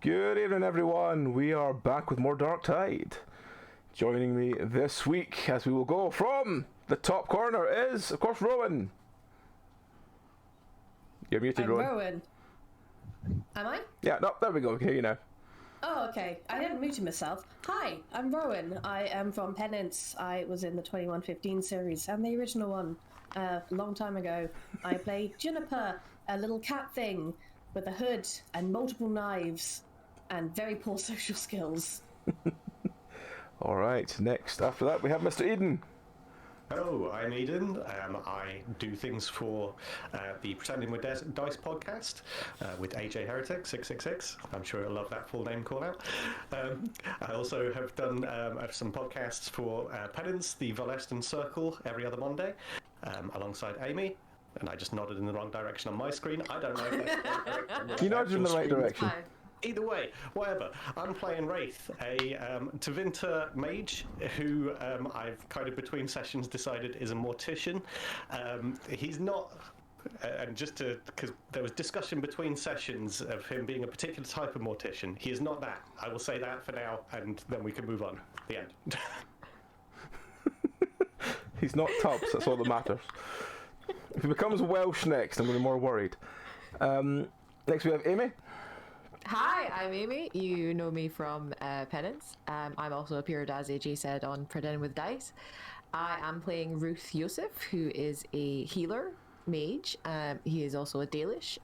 Good evening, everyone. We are back with more Dark Tide. Joining me this week, as we will go from the top corner, is, of course, Rowan. You're muted, Rowan. Rowan. Am I? Yeah, no, there we go. We can hear you now. Oh, okay. I hadn't muted myself. Hi, I'm Rowan. I am from Penance. I was in the 2115 series and the original one a long time ago. I play Juniper, a little cat thing with a hood and multiple knives and very poor social skills. All right, next after that we have Mr. Eden. Hello, I'm Eden. I do things for the Pretending with Dice podcast with AJ Heretic 666. I'm sure you'll love that full name call out. I also have done some podcasts for Penance, the Valeston Circle, every other Monday, alongside Amy. And I just nodded in the wrong direction on my screen. I don't know if that's the right direction. You nodded in the right direction. Either way, whatever. I'm playing Wraith, a Tevinter mage who I've kind of between sessions decided is a mortician. He's not, and just to, because there was discussion between sessions of him being a particular type of mortician. He is not that. I will say that for now, and then we can move on. The end. He's not Tubbs, that's all that matters. If he becomes Welsh next, I'm going to be more worried. Next we have Amy. Hi, I'm Amy. You know me from Penance. I'm also appeared, as AJ said, on Pretending with Dice. I am playing Ruth Yosef, who is a healer mage. He is also a Dalish.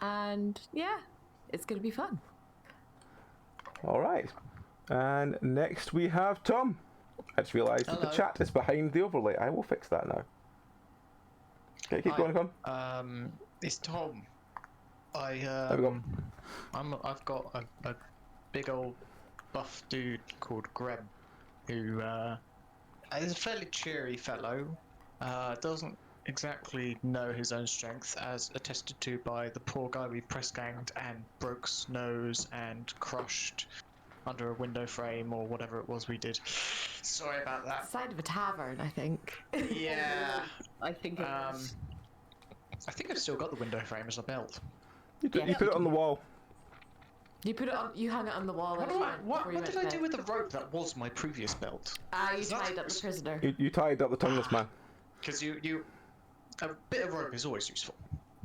And yeah, it's going to be fun. All right. And next we have Tom. I just realised that the chat is behind the overlay. I will fix that now. Okay, keep going, Tom. It's Tom. There we go. I've got a big old buff dude called Greb, who is a fairly cheery fellow. Doesn't exactly know his own strength, as attested to by the poor guy we press ganged and broke nose and crushed under a window frame or whatever it was we did. Sorry about that. Side of a tavern, I think. Yeah. I think it was. I think I've still got the window frame as a belt. You put it on the wall. You put it on. You hung it on the wall. What did I do with the rope that was my previous belt? You tied up the prisoner. You tied up the tongueless man. Because a bit of rope is always useful.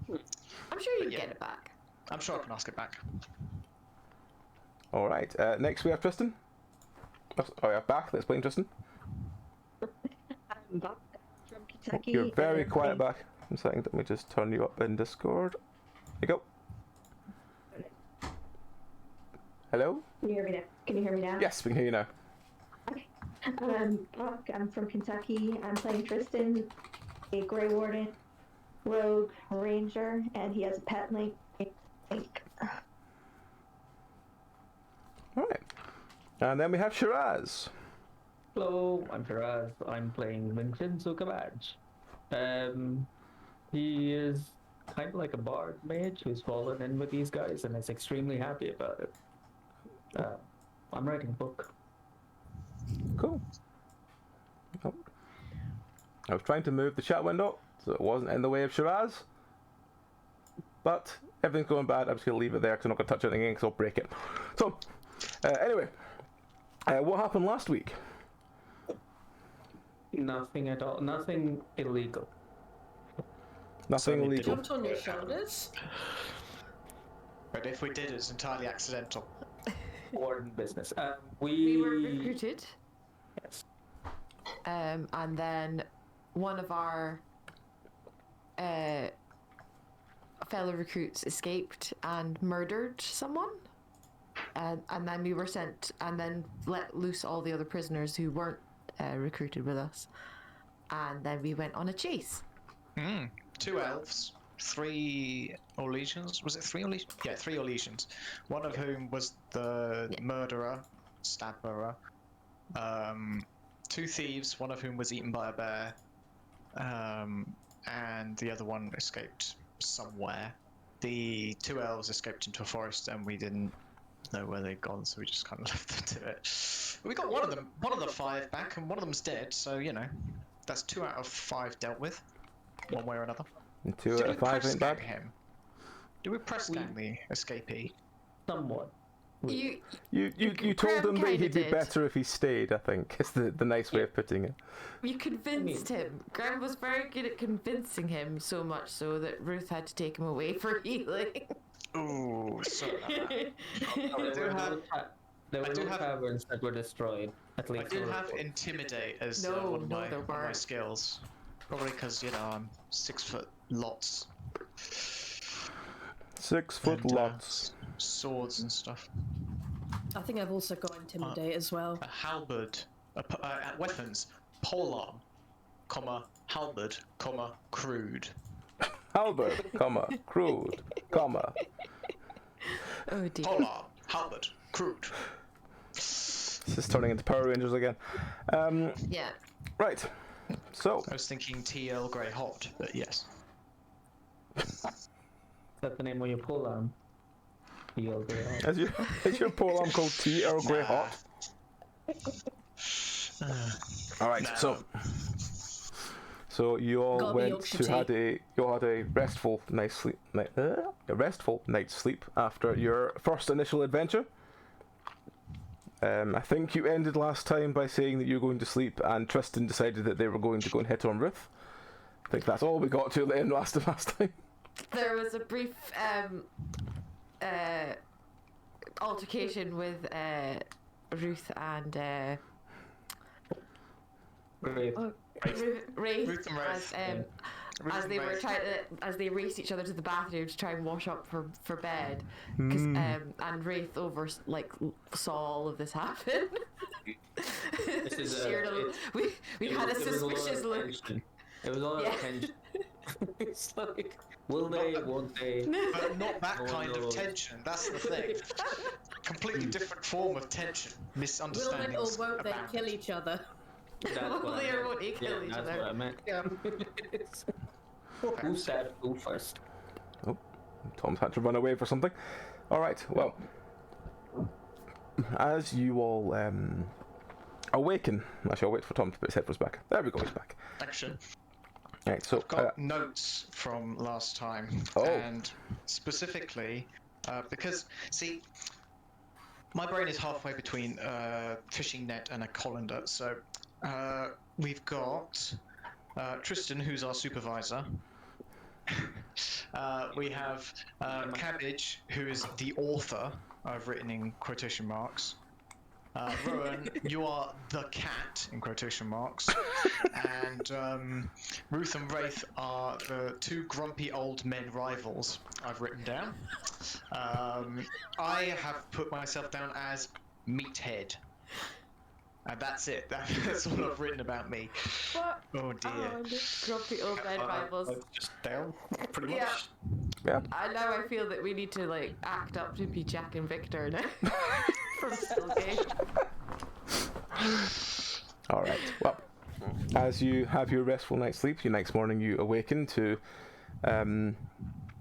I'm sure you can get it back. I'm sure I can ask it back. All right. Next we have Tristan. Oh yeah, back. Let's play Tristan. I'm back from Kentucky. You're very quiet back. I'm saying, let me just turn you up in Discord. There you go. Hello? Can you hear me now? Can you hear me now? Yes, we can hear you now. Okay. I'm from Kentucky. I'm playing Tristan, a Grey Warden, Rogue, Ranger, and he has a pet link. Alright. And then we have Shiraz. Hello, I'm Shiraz. I'm playing Vincenzo Cabbage. He is kind of like a bard mage who's fallen in with these guys and is extremely happy about it. I'm writing a book. Cool. Oh. I was trying to move the chat window so it wasn't in the way of Shiraz. But everything's going bad. I'm just going to leave it there because I'm not going to touch anything again because I'll break it. So, anyway. What happened last week? Nothing at all. Nothing illegal. Nothing illegal. Jumped on your shoulders. But if we did, it's entirely accidental. Warden business. We were recruited. Yes. And then one of our fellow recruits escaped and murdered someone. And then we were sent and then let loose all the other prisoners who weren't recruited with us. And then we went on a chase. 2 elves, 3 Orlesians. Was it 3 Orlesians? Yeah, 3 Orlesians. One of whom was the murderer, stabberer. 2 thieves, one of whom was eaten by a bear. And the other one escaped somewhere. The 2 elves escaped into a forest and we didn't know where they'd gone, so we just kind of left them to it. We got one of the 5 back, and one of them's dead, so, you know, that's 2 out of 5 dealt with, one way or another. And 2 out of 5 ain't bad. Do we press gang the escapee? Somewhat. You You told Graham him that kinda he'd be did. better if he stayed, I think, is the nice way of putting it. convinced him. Graham was very good at convincing him, so much so that Ruth had to take him away for healing. Ooh, sorry about that. There I were do no have- taverns that were destroyed. At I least do no have reports. intimidate as No, one of no, my, there one of my weren't. skills. Probably because I'm 6 foot lots. 6 foot and, lots. Swords and stuff. I think I've also got intimidate as well. A halberd. Weapons. Polearm, comma, halberd, comma, crude. Halberd, comma, crude, comma. Oh dear. Polearm, halberd, crude. This is turning into Power Rangers again. Yeah. Right. So, I was thinking TL Grey Hot, but yes. Is that the name of your polearm? is your polearm called Tea Earl Grey Hot? All right. Nah. So you all Gotta be went Yorkshire to had a restful night's sleep, a restful night's sleep after your first initial adventure. I think you ended last time by saying that you were going to sleep, and Tristan decided that they were going to go and hit on Ruth. I think that's all we got to the end last time. There was a brief altercation with Ruth and Great. Rafe Ruth and Rafe. as they were trying to, as they raced each other to the bathroom to try and wash up for bed, because and Rafe saw all of this happen. This is Shared a- we had a suspicious look. It was all Yeah. tension. It's like, will they? Won't they? But not that No one kind of knows. tension, that's the thing. Completely different form of tension. Will they or Misunderstandings. won't they abound. kill each other? That's Will what I they or meant. won't they kill each that's other? what I meant. Yeah. Who said who first? Tom's had to run away for something. All right. Well, as you all awaken, actually, I'll wait for Tom to put his headphones back. There we go. He's back. Action. Right. So Got notes from last time, Oh. and specifically because see, my brain is halfway between fishing net and a colander. So we've got Tristan, who's our supervisor. We have Cabbage, who is the author. I've written in quotation marks. Rowan, you are the cat in quotation marks, and Ruth and Wraith are the two grumpy old men rivals I've written down. I have put myself down as Meathead, and that's it. That's all I've written about me. What? Oh dear. Grumpy old man rivals. Just down, pretty much. Yeah. yeah. Now I feel that we need to act up to be Jack and Victor now. From Spellgate. All right. Well, as you have your restful night's sleep, your next morning you awaken to,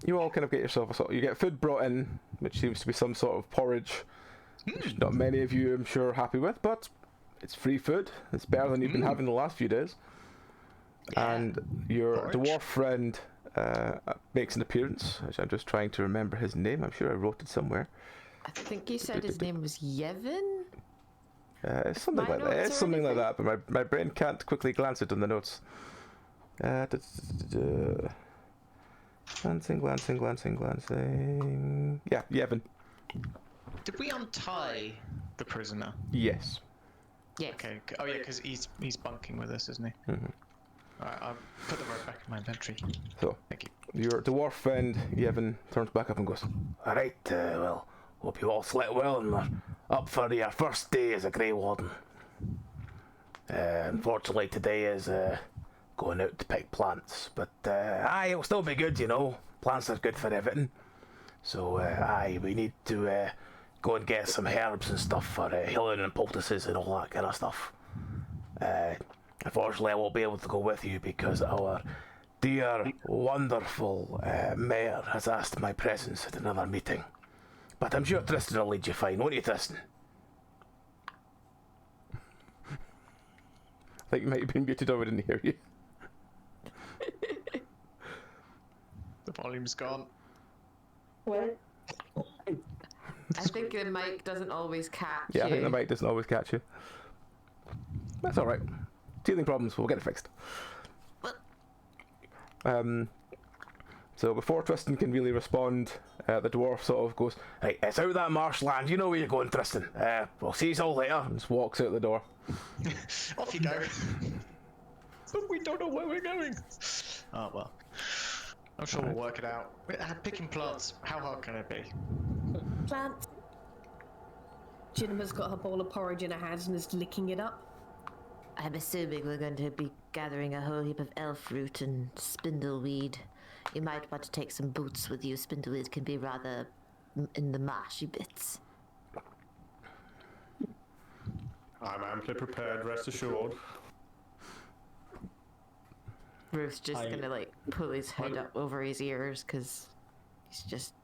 you all kind of get yourself you get food brought in, which seems to be some sort of porridge, which not many of you, I'm sure, are happy with, but it's free food. It's better than you've been having the last few days. And your Porridge. dwarf friend makes an appearance, which I'm just trying to remember his name. I'm sure I wrote it somewhere. I think you said his name was Yevon? It's something My like that. notes It's or something like anything? that, but my brain can't quickly glance it in the notes. Glancing. Yeah, Yevon. Did we untie the prisoner? Yes. Yes. Okay. Oh yeah, because he's bunking with us, isn't he? Mhm. Alright, I'll put the rope back in my inventory. So, Thank you. your dwarf friend, Yevon, turns back up and goes, Alright, well, hope you all slept well and are up for your first day as a Grey Warden. Unfortunately, today is going out to pick plants, but aye, it'll still be good, you know. Plants are good for everything. So, aye, we need to go and get some herbs and stuff for healing and poultices and all that kind of stuff. Unfortunately, I won't be able to go with you because our dear, wonderful mayor has asked my presence at another meeting. But I'm sure Tristan will lead you fine, won't you, Tristan? I think you might have been muted over, didn't hear you. The volume's gone. What? I think the mic doesn't always catch Yeah, I think the you. mic doesn't always catch you. That's alright. Teething problems, we'll get it fixed. So before Tristan can really respond, the dwarf sort of goes, "Hey, it's out that marshland. You know where you're going, Tristan. We'll see you all later." And just walks out the door. Off you go. But we don't know where we're going. Oh well. I'm sure we'll work it out. Picking plants, how hard can it be? Plant. Juniper's got her bowl of porridge in her hands and is licking it up. I'm assuming we're going to be gathering a whole heap of elf root and spindleweed. You might want to take some boots with you. Spindleweed can be rather in the marshy bits. I'm amply prepared, rest assured. Ruth's just gonna like pull his head up over his ears because he's just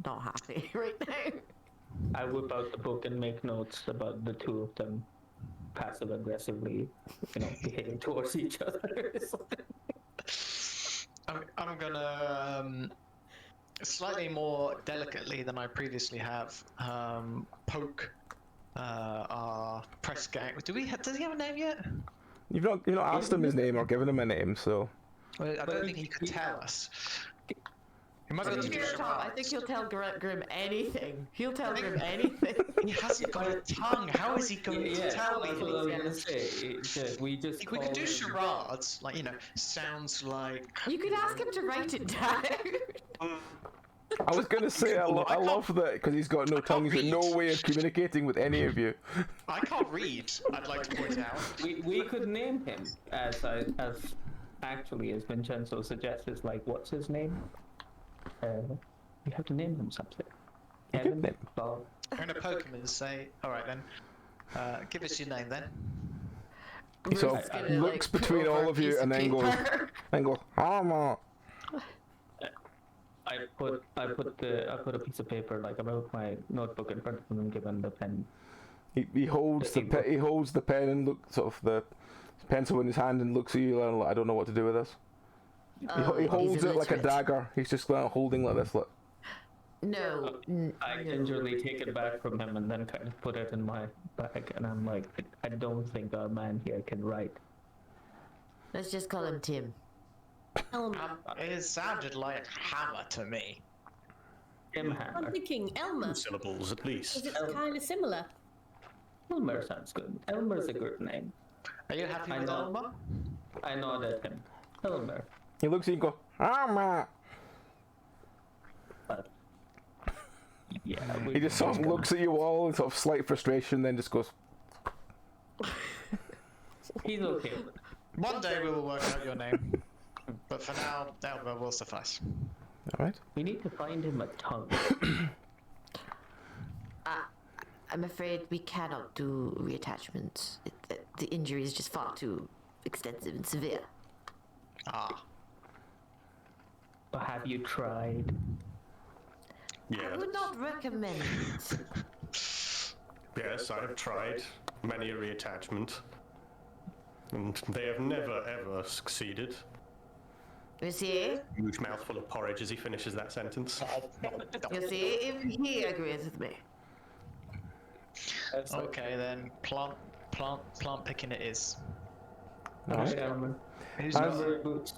not happy right now. I whip out the book and make notes about the two of them passive aggressively, behaving towards each other or something. I'm gonna slightly more delicately than I previously have poke our press gang. Does he have a name yet? You've not asked him his name or given him a name, so. Well, I don't think he could tell us. He might I have to think, do I think he'll tell Grim anything. He'll tell Grim anything. He hasn't got a tongue. How is he going to tell me? That's what I was gonna say. We just We could do call- charades, like sounds like. You could ask him to write it down. I was gonna say I love that because he's got no tongue. He's got no way of communicating with any of you. I can't read. I'd like to point out. We could name him as actually as Vincenzo suggests. Is like, what's his name? We have to name him something. Kevin, name. Bob. I'm going to poke him and say, all right then, give us your name then. He sort Ruth's of gonna, looks put between over all a of you piece and then goes, paper. "Hama." I put a piece of paper like about my notebook in front of him and give him the pen. He holds the pen and looks sort of the pencil in his hand and looks at you and like, I don't know what to do with this. He holds it like a dagger. He's just holding like this. Look. No. I gingerly take it back from him and then kind of put it in my bag, and I'm like, I don't think our man here can write. Let's just call him Tim. Elmer. It sounded like hammer to me. Tim I'm Hammer. thinking Elmer. Syllables at least. Because it's kind of similar. Elmer sounds good. Elmer's a good name. Are you happy I with know. Elmer? I nod at him. Elmer. He looks at you and goes, "Hama." But yeah, He just sort of looks at you all in sort of slight frustration, then just goes, He's okay with it. One day we will work out your name. But for now, Elmer will suffice. "All right." We need to find him a tongue. I'm afraid we cannot do reattachments. The injury is just far too extensive and severe. Ah. But have you tried? I Yeah. would not recommend it. Yes, I have tried many a reattachment, and they have never ever succeeded. You see? Huge mouthful of porridge as he finishes that sentence. You see? Even he agrees with me. Okay then, plant picking it is. All right. Elmer. Who's As- not?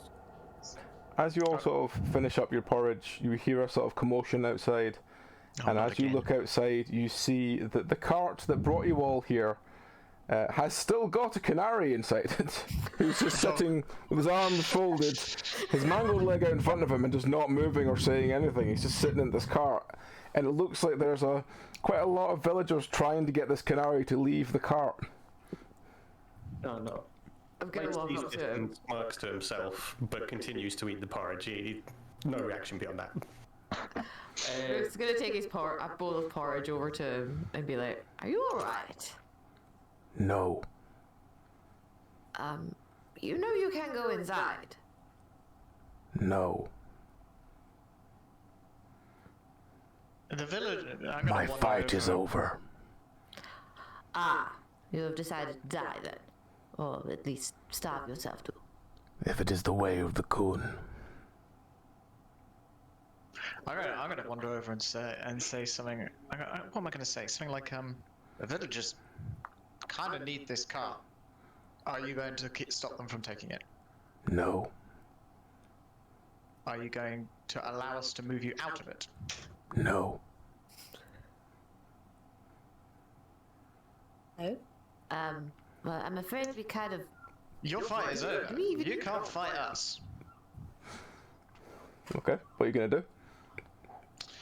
As you all sort of finish up your porridge, you hear a sort of commotion outside, and not as you again. look outside, you see that the cart that brought you all here has still got a canary inside it, who's just sitting with his arms folded, his mangled leg out in front of him, and just not moving or saying anything. He's just sitting in this cart, and it looks like there's quite a lot of villagers trying to get this canary to leave the cart. Oh no. I'm gonna walk up to him. Smirks to himself, but continues to eat the porridge. No reaction beyond that. Ruth's gonna take his a bowl of porridge over to him and be like, "Are you alright? No. You know you can't go inside." No. The village. I'm gonna My wander fight is over. over. Ah, you have decided to die then. Or at least starve yourself to. If it is the way of the Kun. I'm gonna wander over and say something. What am I gonna say? Something like the villagers kind of need this car. Are you going to stop them from taking it? No. Are you going to allow us to move you out of it? No. No. Well, I'm afraid we kind of. Your fight is over. You can't fight us. Okay, what are you going to do?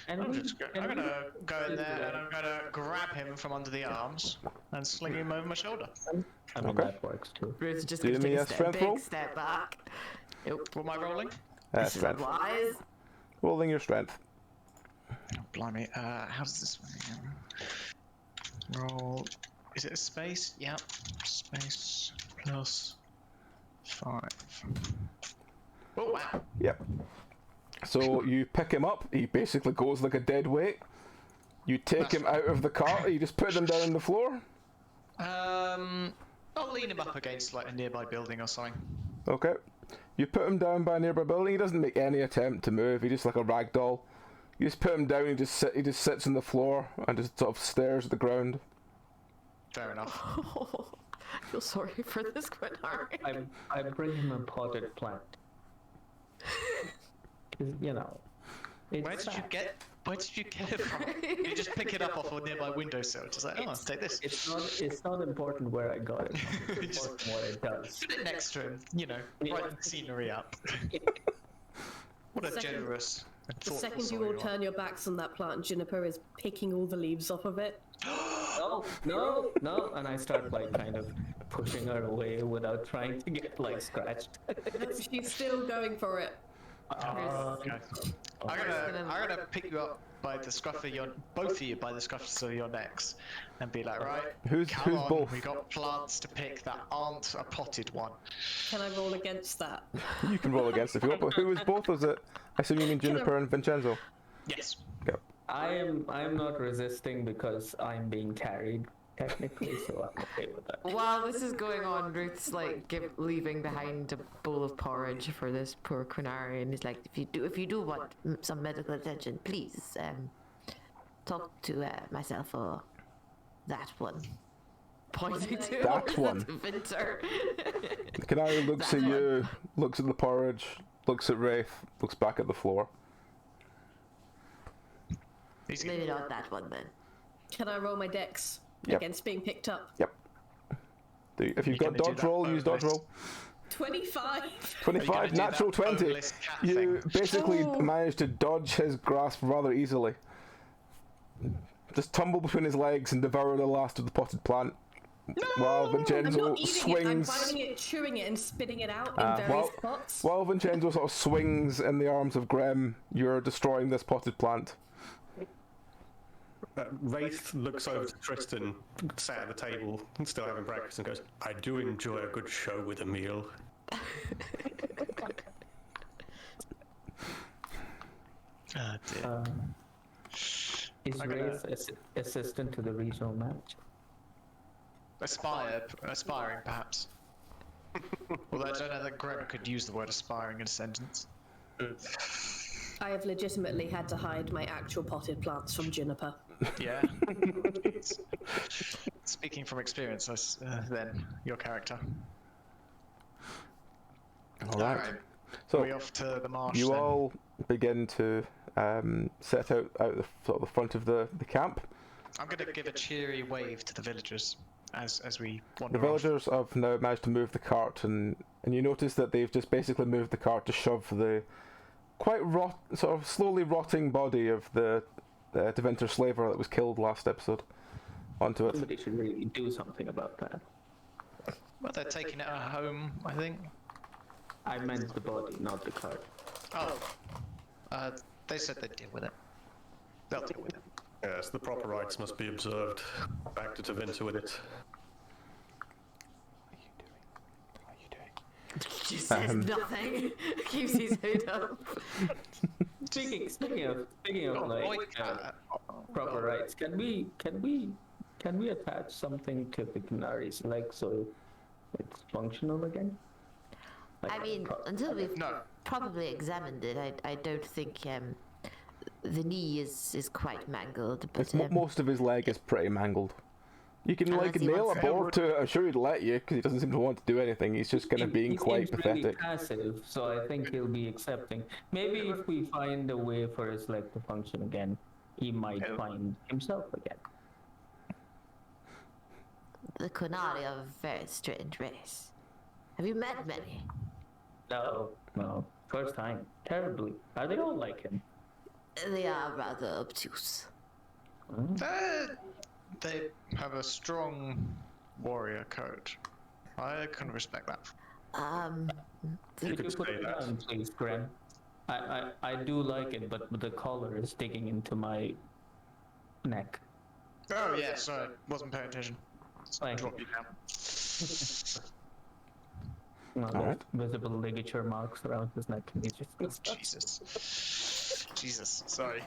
I'm gonna go in there and I'm gonna grab him from under the arms and sling him over my shoulder. I mean, Okay. that works too. Ruth's just Do going to me take a a strength roll? big step back. Nope. What am I rolling? This is Strength. wise. Rolling your strength. Oh, blimey. How does this roll? Is it a space? Yep. Space plus 5. Oh wow. Yep. So you pick him up, he basically goes like a dead weight. You take him out of the cart, you just put him down on the floor. I'll lean him up against like a nearby building or something. Okay. You put him down by a nearby building, he doesn't make any attempt to move, he's just like a rag doll. You just put him down, he just sits on the floor and just sort of stares at the ground. Fair enough. I feel sorry for this Quinari. I bring him a potted plant. 'Cause, you know. Where did you get it from? You just pick it up off a nearby windowsill. Just like, oh, take this. It's not important where I got it. It's Just- important what it does. Put it next to him. You know, brighten the scenery up. What a Second- generous and The thoughtful second you soul all are. turn your backs on that plant, Juniper is picking all the leaves off of it. No, and I start like kind of pushing her away without trying to get like scratched. She's still going for it. Okay. I'm gonna pick you up by the scruff of both of you by the scruffs of your necks, and be like, right, Who's come on, both? we got plants to pick that aren't a potted one. Can I roll against that? You can roll against if you want, but who was both? Was it? I assume you mean Juniper and Vincenzo. Yes. Yep. I am not resisting because I'm being carried technically, so I'm okay with that. While this is going on, Ruth's like leaving behind a bowl of porridge for this poor Quinari, and he's like, if you do want some medical attention, please talk to myself or that one. Pointing to That one. Vinter. Canary looks That at one. you, looks at the porridge, looks at Wraith, looks back at the floor. Maybe not that one then. Can I roll my dex Yep. against being picked up? Yep. If you've You got gonna do dodge that roll, use dodge bonus? roll. 25. 25, do that natural 20. boneless cat You thing? basically Oh. managed to dodge his grasp rather easily. Just tumble between his legs and devour the last of the potted plant. While I'm Vincenzo not eating swings. it. I'm biting it, chewing it, and spitting it out in Ah, various pots. While Vincenzo sort of swings in the arms of Grem, you're destroying this potted plant. Wraith looks over to Tristan, sat at the table, still having breakfast, and goes, I do enjoy a good show with a meal. Oh, dear. Is I'm gonna- Wraith assistant to the regional manager? Aspiring, perhaps. Although I don't know that Greg could use the word aspiring in a sentence. I have legitimately had to hide my actual potted plants from Juniper. Yeah. Speaking from experience, then your character. All right. Alright. So Are we off to the marsh? you then? all begin to set out the sort of the front of the camp. I'm going to give a cheery wave to the villagers as we The wander off. villagers have now managed to move the cart, and you notice that they've just basically moved the cart to shove the quite sort of slowly rotting body of the Devinter slaver that was killed last episode onto it. Somebody should really do something about that. Well, they're taking it home, I think. I meant the body, not the cart. Oh. They said they'd deal with it. They'll deal with it. Yes, the proper rites must be observed. Back to Tavinta with it. She says nothing. Keeps his hood up. Speaking of Oh, like proper rights, can we attach something to the Canari's leg so it's functional again? Like I mean, until we've No. probably examined it, I don't think The knee is quite mangled, but It's most of his leg is pretty mangled. You can Unless like he nail wants a to- board to it. I'm sure he'd let you because he doesn't seem to want to do anything. He's just kind of being He quite seems really pathetic. passive, so I think he'll be accepting. Maybe if we find a way for his leg to function again, he might find himself again. the Qunari are a very strange race. Have you met many? No, first time. Terribly. Are they all like him? They are rather obtuse. They have a strong warrior code. I can respect that. Could you could put say it that. down, please, Graham? I do like it, but the collar is digging into my neck. Oh yeah, sorry, wasn't paying attention. Thank you. Drop you down. No, there's Alright. visible ligature marks around his neck, and he's just. Jesus, sorry.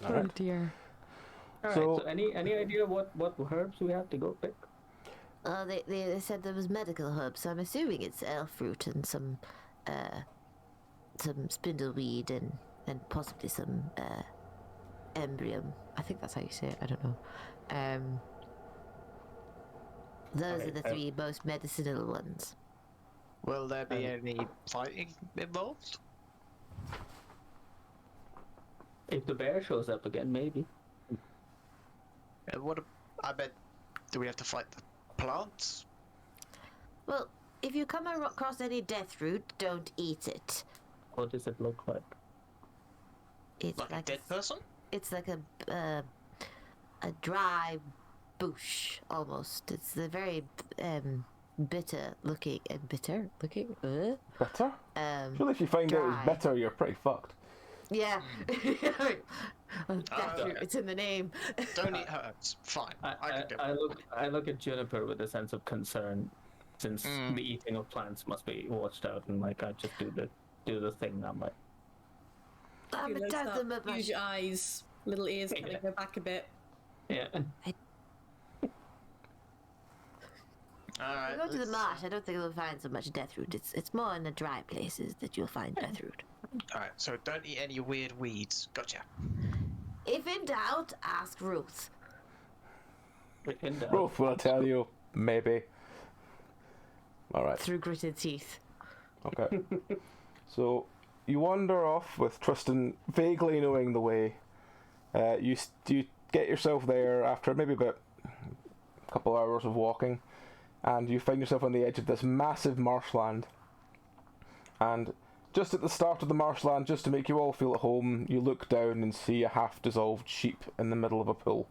Alright. Oh dear. Alright, So- so any idea what herbs we have to go pick? They said there was medical herbs, so I'm assuming it's elf root and some spindleweed and possibly some embryon. I think that's how you say it. I don't know. Those are the three most medicinal ones. Will there be any fighting involved? If the bear shows up again, maybe. I bet. Do we have to fight the plants? Well, if you come across any death root, don't eat it. What does it look like? It's Like a dead person? It's like a dry bush almost. It's the very bitter looking. Better? Um, Surely if you find out dry. it's better, you're pretty fucked. Yeah. Death root, it's in the name. Don't eat herbs. Fine. I can do it. I look at Juniper with a sense of concern, since the eating of plants must be watched out, and like I just do the thing. I'm like, You know, tell start- them about use your eyes, little ears kind Yeah. of go back a bit. yeah. Alright. Go to the marsh. I don't think you'll find so much death root. It's more in the dry places that you'll find death root. Alright, so don't eat any weird weeds. Gotcha. If in doubt, ask Ruth. Rolf will tell you, maybe. Alright, Through gritted teeth. okay. So, you wander off with Tristan vaguely knowing the way. You get yourself there after maybe about a couple hours of walking, and you find yourself on the edge of this massive marshland. And just at the start of the marshland, just to make you all feel at home, you look down and see a half-dissolved sheep in the middle of a pool.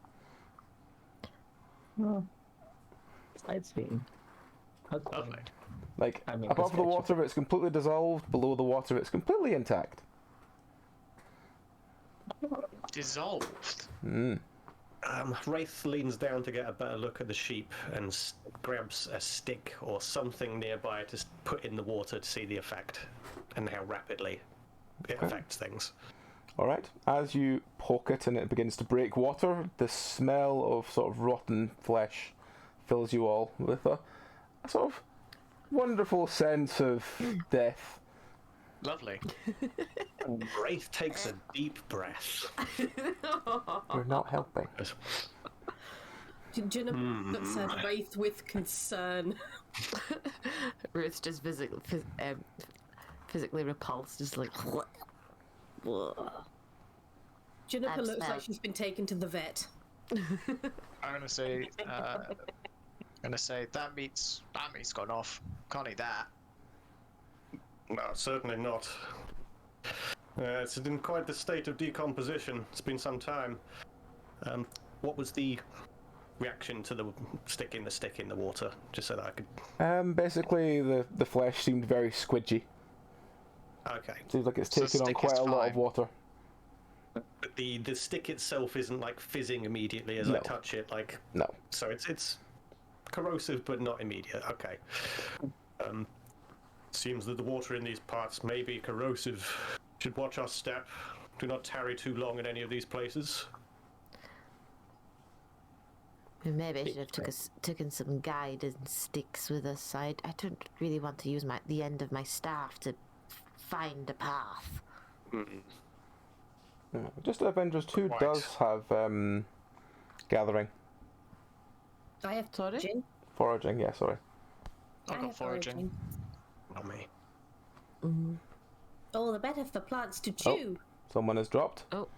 Sightseeing. Lovely. Like, I mean, above the sketchy. water it's completely dissolved, below the water it's completely intact. Dissolved. Wraith leans down to get a better look at the sheep and grabs a stick or something nearby to put in the water to see the effect and how rapidly it affects things. Alright, as you poke it and it begins to break water, the smell of sort of rotten flesh fills you all with a sort of wonderful sense of death. Lovely. Wraith takes a deep breath. You're not helping. Juniper looks at Wraith with concern. Ruth's just physically repulsed, just like. Juniper That's looks bad. like she's been taken to the vet. I'm gonna say that meat's gone off. Can't eat that. No, certainly not. It's in quite the state of decomposition. It's been some time. What was the reaction to the sticking the stick in the water? Just so that I could... Basically the flesh seemed very squidgy. Okay. Seems like it's So taken on stick quite is a lot fine. of water. But the stick itself isn't like fizzing immediately as I No. touch it, like... No. So it's corrosive but not immediate. Okay. Seems that the water in these parts may be corrosive. Should watch our step. Do not tarry too long in any of these places. Maybe I should have taken some guidance sticks with us. I don't really want to use the end of my staff to find a path. Just Avengers 2 Right. does have gathering. I have Sorry? foraging. Foraging, yeah, sorry. I got have foraging. Not me. All the better for plants to chew. Someone has dropped. Oh,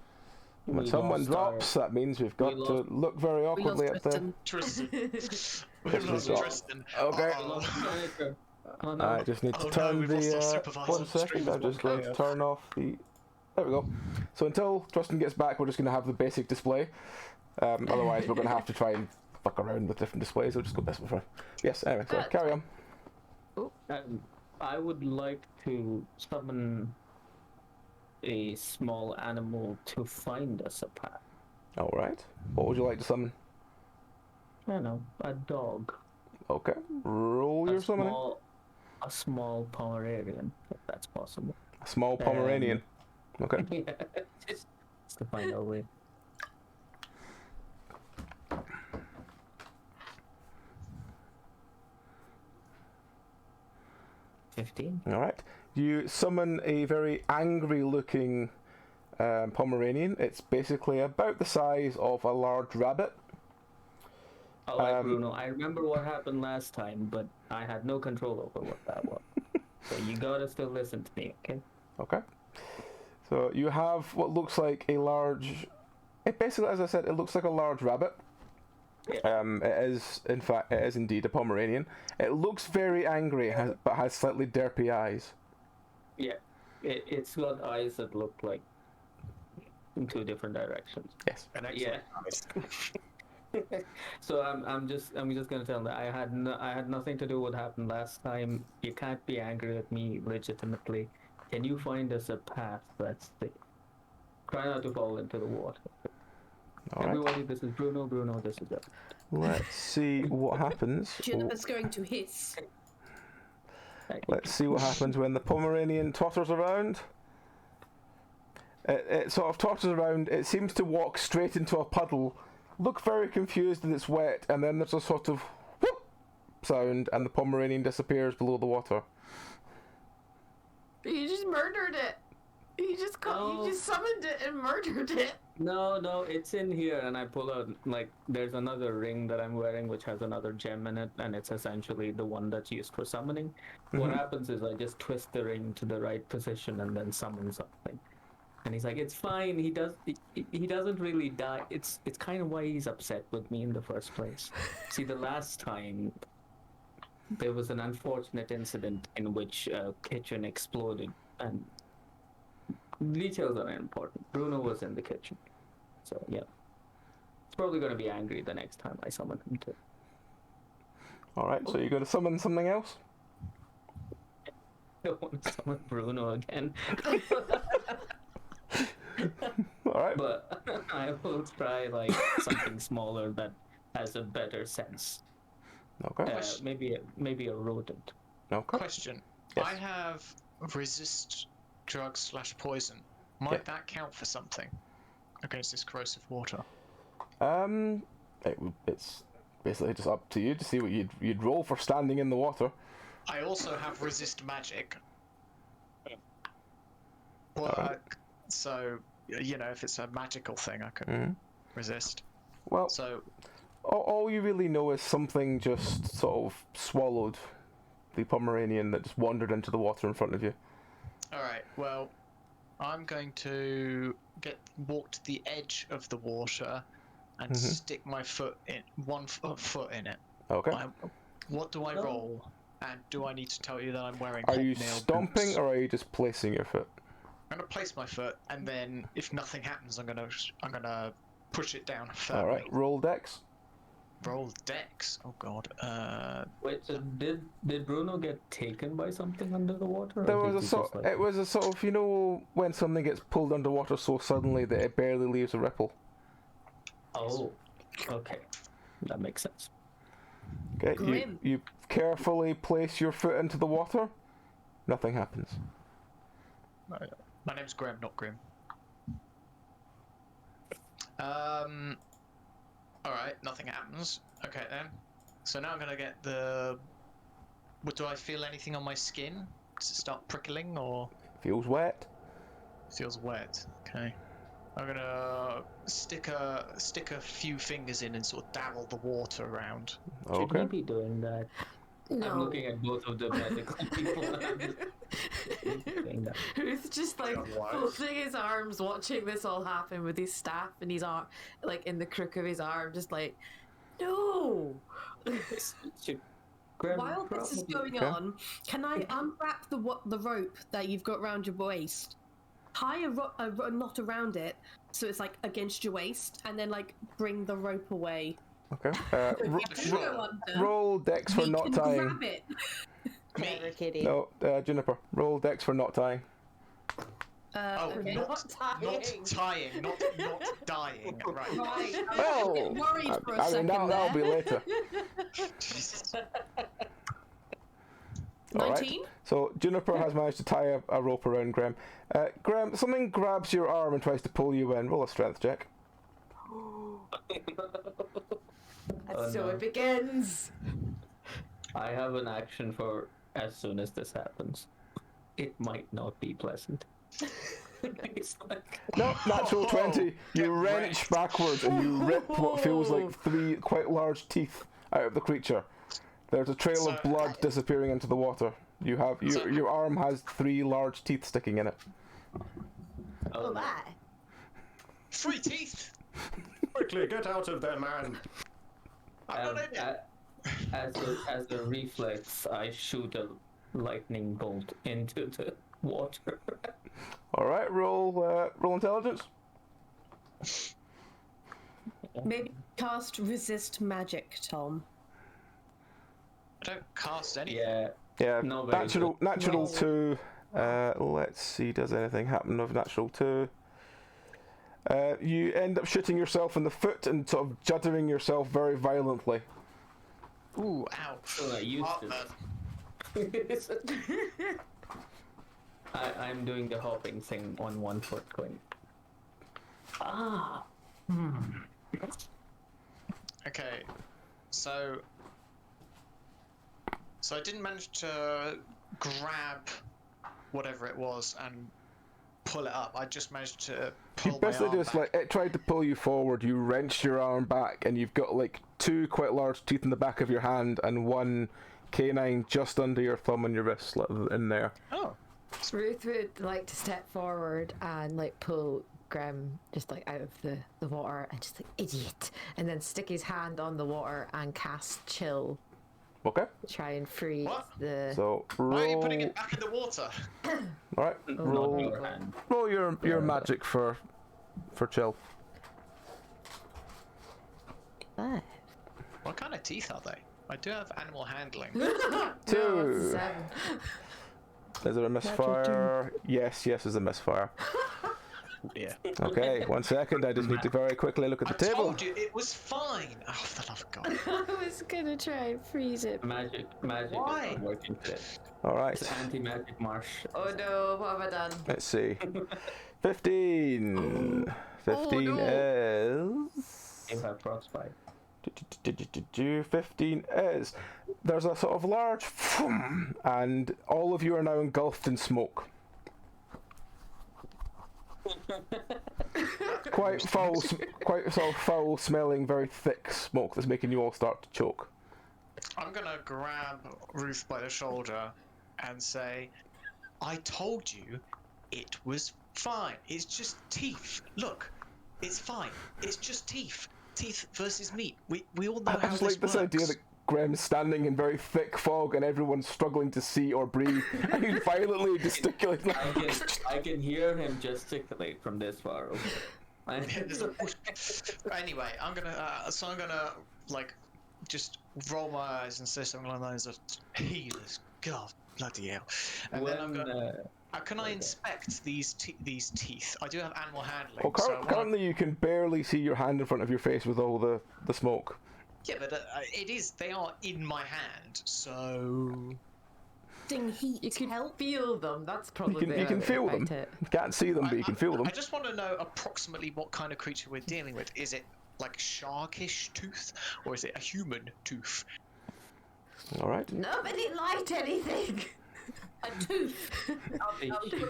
When We someone lost drops, that means we've got we to lost- look very We lost awkwardly at the... Tristan. Tristan. We've Tristan lost dropped. Tristan. Okay. We lost Uh-oh. manager. Oh no. I just need to Oh no, turn we've lost our the... supervisor. one second, Stream I'm is just going to chaos. turn off the... There we go. So until Tristan gets back, we're just going to have the basic display. Otherwise, we're going to have to try and fuck around with different displays. I'll just go this one first. Yes, anyway, so carry on. I would like to summon a small animal to find us a path. Alright. What would you like to summon? I don't know, a dog. Okay. Roll your summoning. A small Pomeranian, if that's possible. A small Pomeranian. Okay. Yeah, just to find our way. Alright. You summon a very angry looking Pomeranian. It's basically about the size of a large rabbit. Alright, Bruno, I remember what happened last time, but I had no control over what that was. So you gotta still listen to me, okay? Okay. So you have what looks like a large... It basically, as I said, it looks like a large rabbit. Yeah. It is, in fact, it is indeed a Pomeranian. It looks very angry, but has slightly derpy eyes. Yeah, it's got eyes that look like in two different directions. Yes. An Yeah. excellent eyes. So I'm just gonna tell them that I had nothing to do with what happened last time. You can't be angry at me legitimately. Can you find us a path that's safe? Try not to fall into the water. Alright. Everybody, this is Bruno. Bruno, this is it. Let's see what happens. Juniper's going to hiss. Let's see what happens when the Pomeranian totters around. It sort of totters around. It seems to walk straight into a puddle, look very confused that it's wet, and then there's a sort of whoop sound, and the Pomeranian disappears below the water. you just murdered it. You just summoned it and murdered it. No, it's in here, and I pull out, like, there's another ring that I'm wearing which has another gem in it, and it's essentially the one that's used for summoning. What happens is I just twist the ring to the right position and then summon something. And he's like, it's fine, he doesn't really die. It's kind of why he's upset with me in the first place. See, the last time, there was an unfortunate incident in which a kitchen exploded, and details are important. Bruno was in the kitchen. So, yeah. He's probably going to be angry the next time I summon him too. Alright, so you're going to summon something else? I don't want to summon Bruno again. Alright. But I will try, like, something smaller that has a better sense. Okay. Maybe a rodent. Okay. Question. Yes. I have resist drugs / poison. Might that count for something against this corrosive water? It's basically just up to you to see what you'd roll for standing in the water. I also have resist magic. Well, Alright. so you know, if it's a magical thing, I can resist. Well, So all you really know is something just sort of swallowed the Pomeranian that just wandered into the water in front of you. Alright, well, I'm going to walk to the edge of the water and stick my foot in foot in it. Okay. What do I roll? And do I need to tell you that I'm wearing Are you hobnail stomping boots? or are you just placing your foot? I'm gonna place my foot, and then if nothing happens, I'm gonna push it down firmly. Alright, roll dex. Roll dex. Oh god. Wait, so did Bruno get taken by something under the water? Or There did was he a sort. just, like... It was a sort of, you know, when something gets pulled underwater so suddenly that it barely leaves a ripple. Oh, okay, that makes sense. Okay, Grim. you carefully place your foot into the water. Nothing happens. My name's Graham, not Grim. Alright, nothing happens. Okay then. So now I'm gonna get the... Do I feel anything on my skin? Does it start prickling or... Feels wet. feels wet. Okay. I'm gonna stick a few fingers in and sort of dabble the water around. Should he Okay. be doing that? No. I'm looking at both of the medical people. And I'm just saying that. Ruth just like Otherwise- folding his arms, watching this all happen with his staff and his arm, like in the crook of his arm, just like, no. Should Graham While this is probably- going on, can I unwrap the rope that you've got around your waist? Tie a knot around it so it's like against your waist, and then like bring the rope away. Okay. So if you do go under, Roll dex for we not can tying. grab it. Clever kitty. No, Juniper. Roll dex for not tying. Okay. Not tying, not dying. Right. Right. I Well, was a bit worried for a I mean, second that'll be there. later. Jesus. All right. 19? So Juniper has managed to tie a rope around Graham. Graham, something grabs your arm and tries to pull you in. Roll a strength check. So no. it begins. I have an action for as soon as this happens. It might not be pleasant. It's like, No, natural 20. You wrench backwards and you rip what feels like 3 quite large teeth out of the creature. There's a trail of So- blood disappearing into the water. You have your arm has 3 large teeth sticking in it. Oh my. 3 teeth. Quickly, get out of there, man. I'm not in it. as a reflex, I shoot a lightning bolt into the water. All right, roll intelligence. Maybe cast resist magic, Tom. I don't cast any. Yeah, Yeah, No, very natural Roll. 2. Let's see, does anything happen of natural 2? You end up shooting yourself in the foot and sort of juddering yourself very violently. Ooh, ow. so I used Heartburn. I'm doing the hopping thing on one foot, going. Okay, so I didn't manage to grab whatever it was and pull it up. I just managed to You pull my basically arm just back. like it tried to pull you forward. You wrenched your arm back, and you've got like 2 quite large teeth in the back of your hand and 1 canine just under your thumb and your wrist, like, in there. Oh, Ruth would like to step forward and like pull Graham just like out of the water and just like idiot, and then stick his hand on the water and cast chill. Okay. Try and freeze What? the. So why are you roll. putting it back in the water? All right. Not Roll. your hand. Roll your magic for chill. 5. What kind of teeth are they? I do have animal handling. 2. No, 7. Is there a misfire? Yes, there's a misfire. Yeah. Okay, 1 second. I just need to very quickly look at I the table. told you it was fine. Oh, for the love of God. I was gonna try and freeze it. Magic Why? is not working today. All right. It's anti-magic marsh. Oh no, what have I done? Let's see. 15. 15 is. If I frostbite. 15 is. There's a sort of large and all of you are now engulfed in smoke. Quite foul, quite sort of foul smelling, very thick smoke that's making you all start to choke. I'm gonna grab Ruth by the shoulder and say, I told you it was fine. It's just teeth. Look, it's fine. It's just teeth. Teeth versus meat. We all know I how just this like this works. idea that Graham's standing in very thick fog and everyone's struggling to see or breathe, and he's violently gesticulating. I can hear him gesticulate from this far away. There's a whoosh. Anyway, I'm gonna like just roll my eyes and say something along the lines of healers. God, bloody hell! And then I'm gonna. Can I inspect these teeth? I do have animal handling. Well, so I wanna- currently you can barely see your hand in front of your face with all the smoke. Yeah, but it is. They are in my hand, so. Ding heat You can help. feel them. That's probably You can feel them. It. You can't see them, but you can feel them. I just want to know approximately what kind of creature we're dealing with. Is it like sharkish tooth, or is it a human tooth? All right. Nobody liked anything. A tooth. Are we talking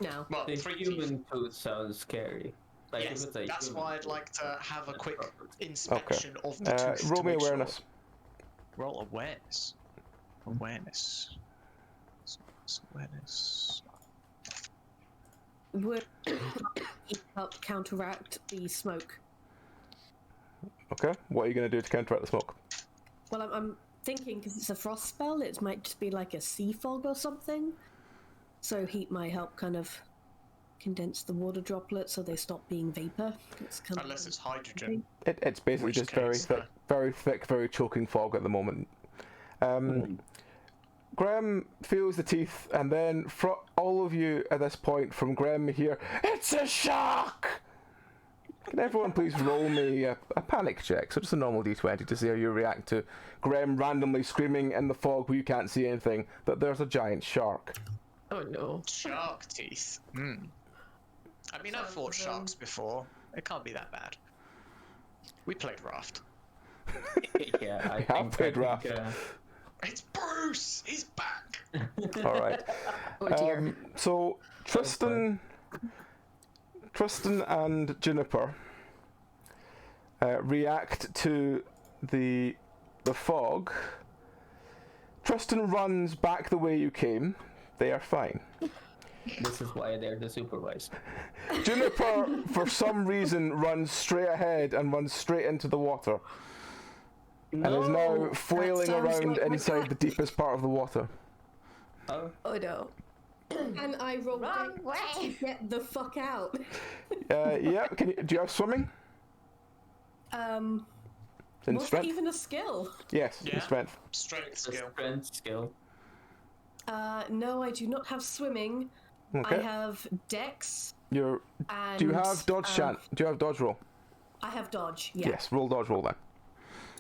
No. Well, The 3 teeth. human tooth sounds scary. Like, if Yes, it's a that's human why I'd tooth, like to have a that's quick perfect. inspection of the tooth. Roll to me make sure. awareness. Roll awareness. Awareness. Awareness. Would help counteract the smoke? Okay. What are you going to do to counteract the smoke? Well, I'm thinking because it's a frost spell, it might just be like a sea fog or something. So heat might help kind of condense the water droplets so they stop being vapor. It's kind Unless it's hydrogen. It's basically Which just case, very thick, very choking fog at the moment. Graham feels the teeth, and then for all of you at this point, from Graham here, it's a shark! Can everyone please roll me a panic check? So just a normal d20 to see how you react to Graham randomly screaming in the fog where you can't see anything that there's a giant shark. Oh no. Shark teeth. I mean, I've fought sharks before. It can't be that bad. We played Raft. Yeah, I have think, played Raft. It's Bruce! He's back! All right. Oh dear. So Tristan and Juniper react to the fog. Tristan runs back the way you came. They are fine. This is why they're the supervisor. Juniper, for some reason, runs straight ahead and runs straight into the water. And is now flailing sounds around like my inside the cat. deepest part of the water. Oh, Oh no. And I rolled Wrong to way. get the fuck out. Yeah, do you have swimming? In Was that strength? even a skill? Yes, in Yeah. strength. Strength the skill. strength skill. No, I do not have swimming. Okay. I have dex You're. and... Do you have dodge chant? Do you have dodge roll? I have dodge, yeah. Yes, roll dodge roll then.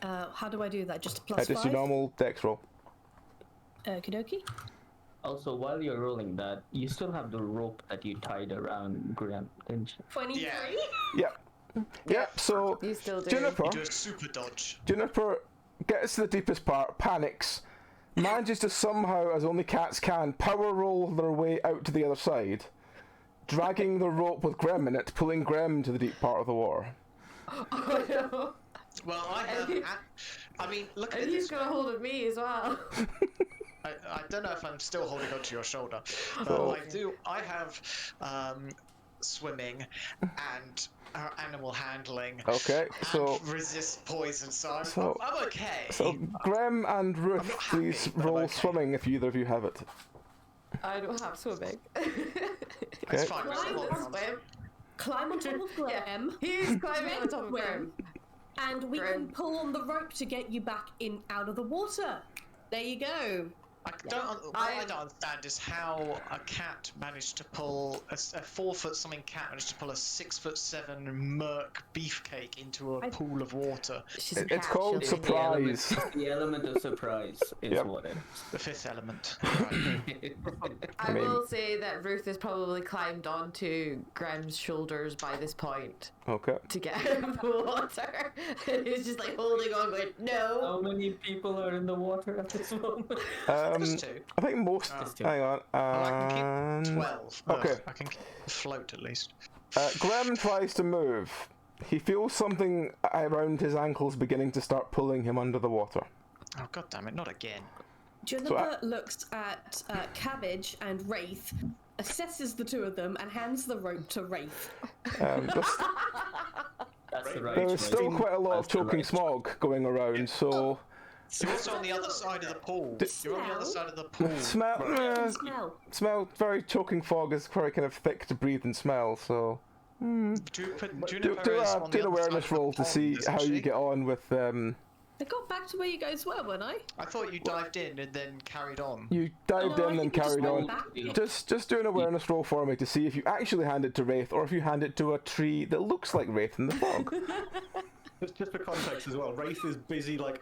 How do I do that? Just a plus Just 5? your normal dex roll. Okie dokie. Also, while you're rolling that, you still have the rope that you tied around Graham, didn't you? 23? Yeah. Yep, so You still do. Juniper You do a super dodge. gets to the deepest part, panics, manages to somehow, as only cats can, power roll their way out to the other side, dragging the rope with Grem in it, pulling Grem to the deep part of the water. Oh no. Well, I have. I mean, look at And it he's this got a hold of me as well. I don't know if I'm still holding onto your shoulder, but Oh. I do. I have swimming and animal handling. Okay, so and resist poison, so so- I'm okay. so Grem and Ruth, not please happy, but I'm roll okay. swimming if either of you have it. I don't have swimming. It's Okay. fine. We're still holding on. Swim. Climb on top of Graham, He's climbing on top of Grim. and we can Graham. pull on the rope to get you back in out of the water. There you go. What I don't understand is how a cat managed to pull a 4-foot something cat managed to pull a 6'7" merc beefcake into a pool of water. She's a It's cat, called she'll do surprise. The element of surprise is Yep. what it The fifth element. Right. I mean- will say that Ruth has probably climbed onto Graham's shoulders by this point Okay. to get out of the water. And he's just like holding on, going, no. How many people are in the water at this moment? Just 2. I think most. Just two. Hang on. Well, I can keep 12. okay. I can keep afloat at least. Graham tries to move. He feels something around his ankles beginning to start pulling him under the water. Oh god damn it! Not again. Juniper looks at Cabbage and Wraith, assesses the two of them, and hands the rope to Wraith. That's the right There's choice. still quite a lot of That's the choking right smog going around, so You're also on the other side of the pool. You're on the other Smell? side of the pool. Smell. smell very choking fog is very kind of thick to breathe and smell. So Juniper do is on the an other awareness side of roll the to pond, see isn't how you she? get on with. I got back to where you guys were, weren't I? I thought you dived in and then carried on. You dived No, I in and think we just carried went on. back. Just do an awareness roll for me to see if you actually hand it to Wraith or if you hand it to a tree that looks like Wraith in the fog. Just for context as well, Wraith is busy like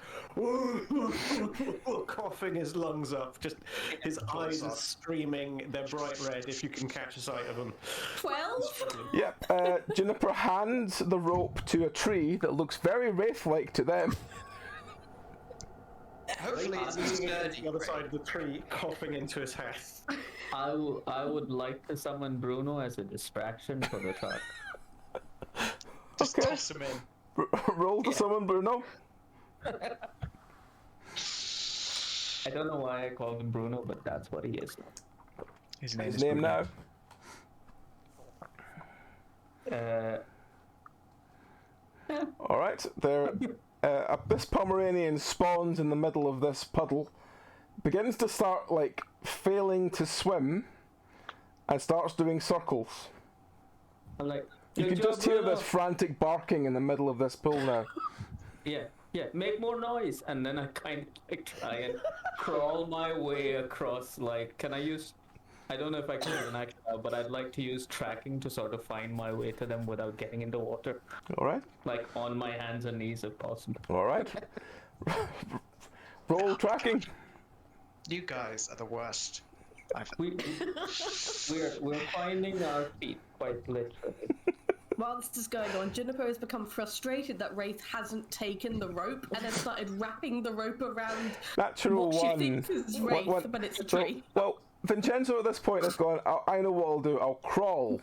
coughing his lungs up. Just his eyes are streaming. They're bright red. If you can catch a sight of them. 12? Yep. Juniper hands the rope to a tree that looks very Wraith-like to them. Hopefully it's Leaning sturdy. against the other side of the tree, coughing into his hat. I would like to summon Bruno as a distraction for the truck. Just Okay. toss him in. Roll to summon Bruno. I don't know why I call him Bruno, but that's what he is His name His is name Bruno. now. All right. This Pomeranian spawns in the middle of this puddle, begins to start like failing to swim, and starts doing circles. I'm like, You "Good can job, just hear Bruno." this frantic barking in the middle of this pool now. Yeah, make more noise. And then I kind of like try and crawl my way across, like, can I use, I don't know if I can use an action now, but I'd like to use tracking to sort of find my way to them without getting into water. All right. Like, on my hands and knees if possible. All right. Roll tracking. You guys are the worst. We're finding our feet, quite literally. While this is going on, Juniper has become frustrated that Wraith hasn't taken the rope and then started wrapping the rope around Natural what she one. thinks is Wraith, but it's a tree. Well, Vincenzo at this point has gone, I know what I'll do. I'll crawl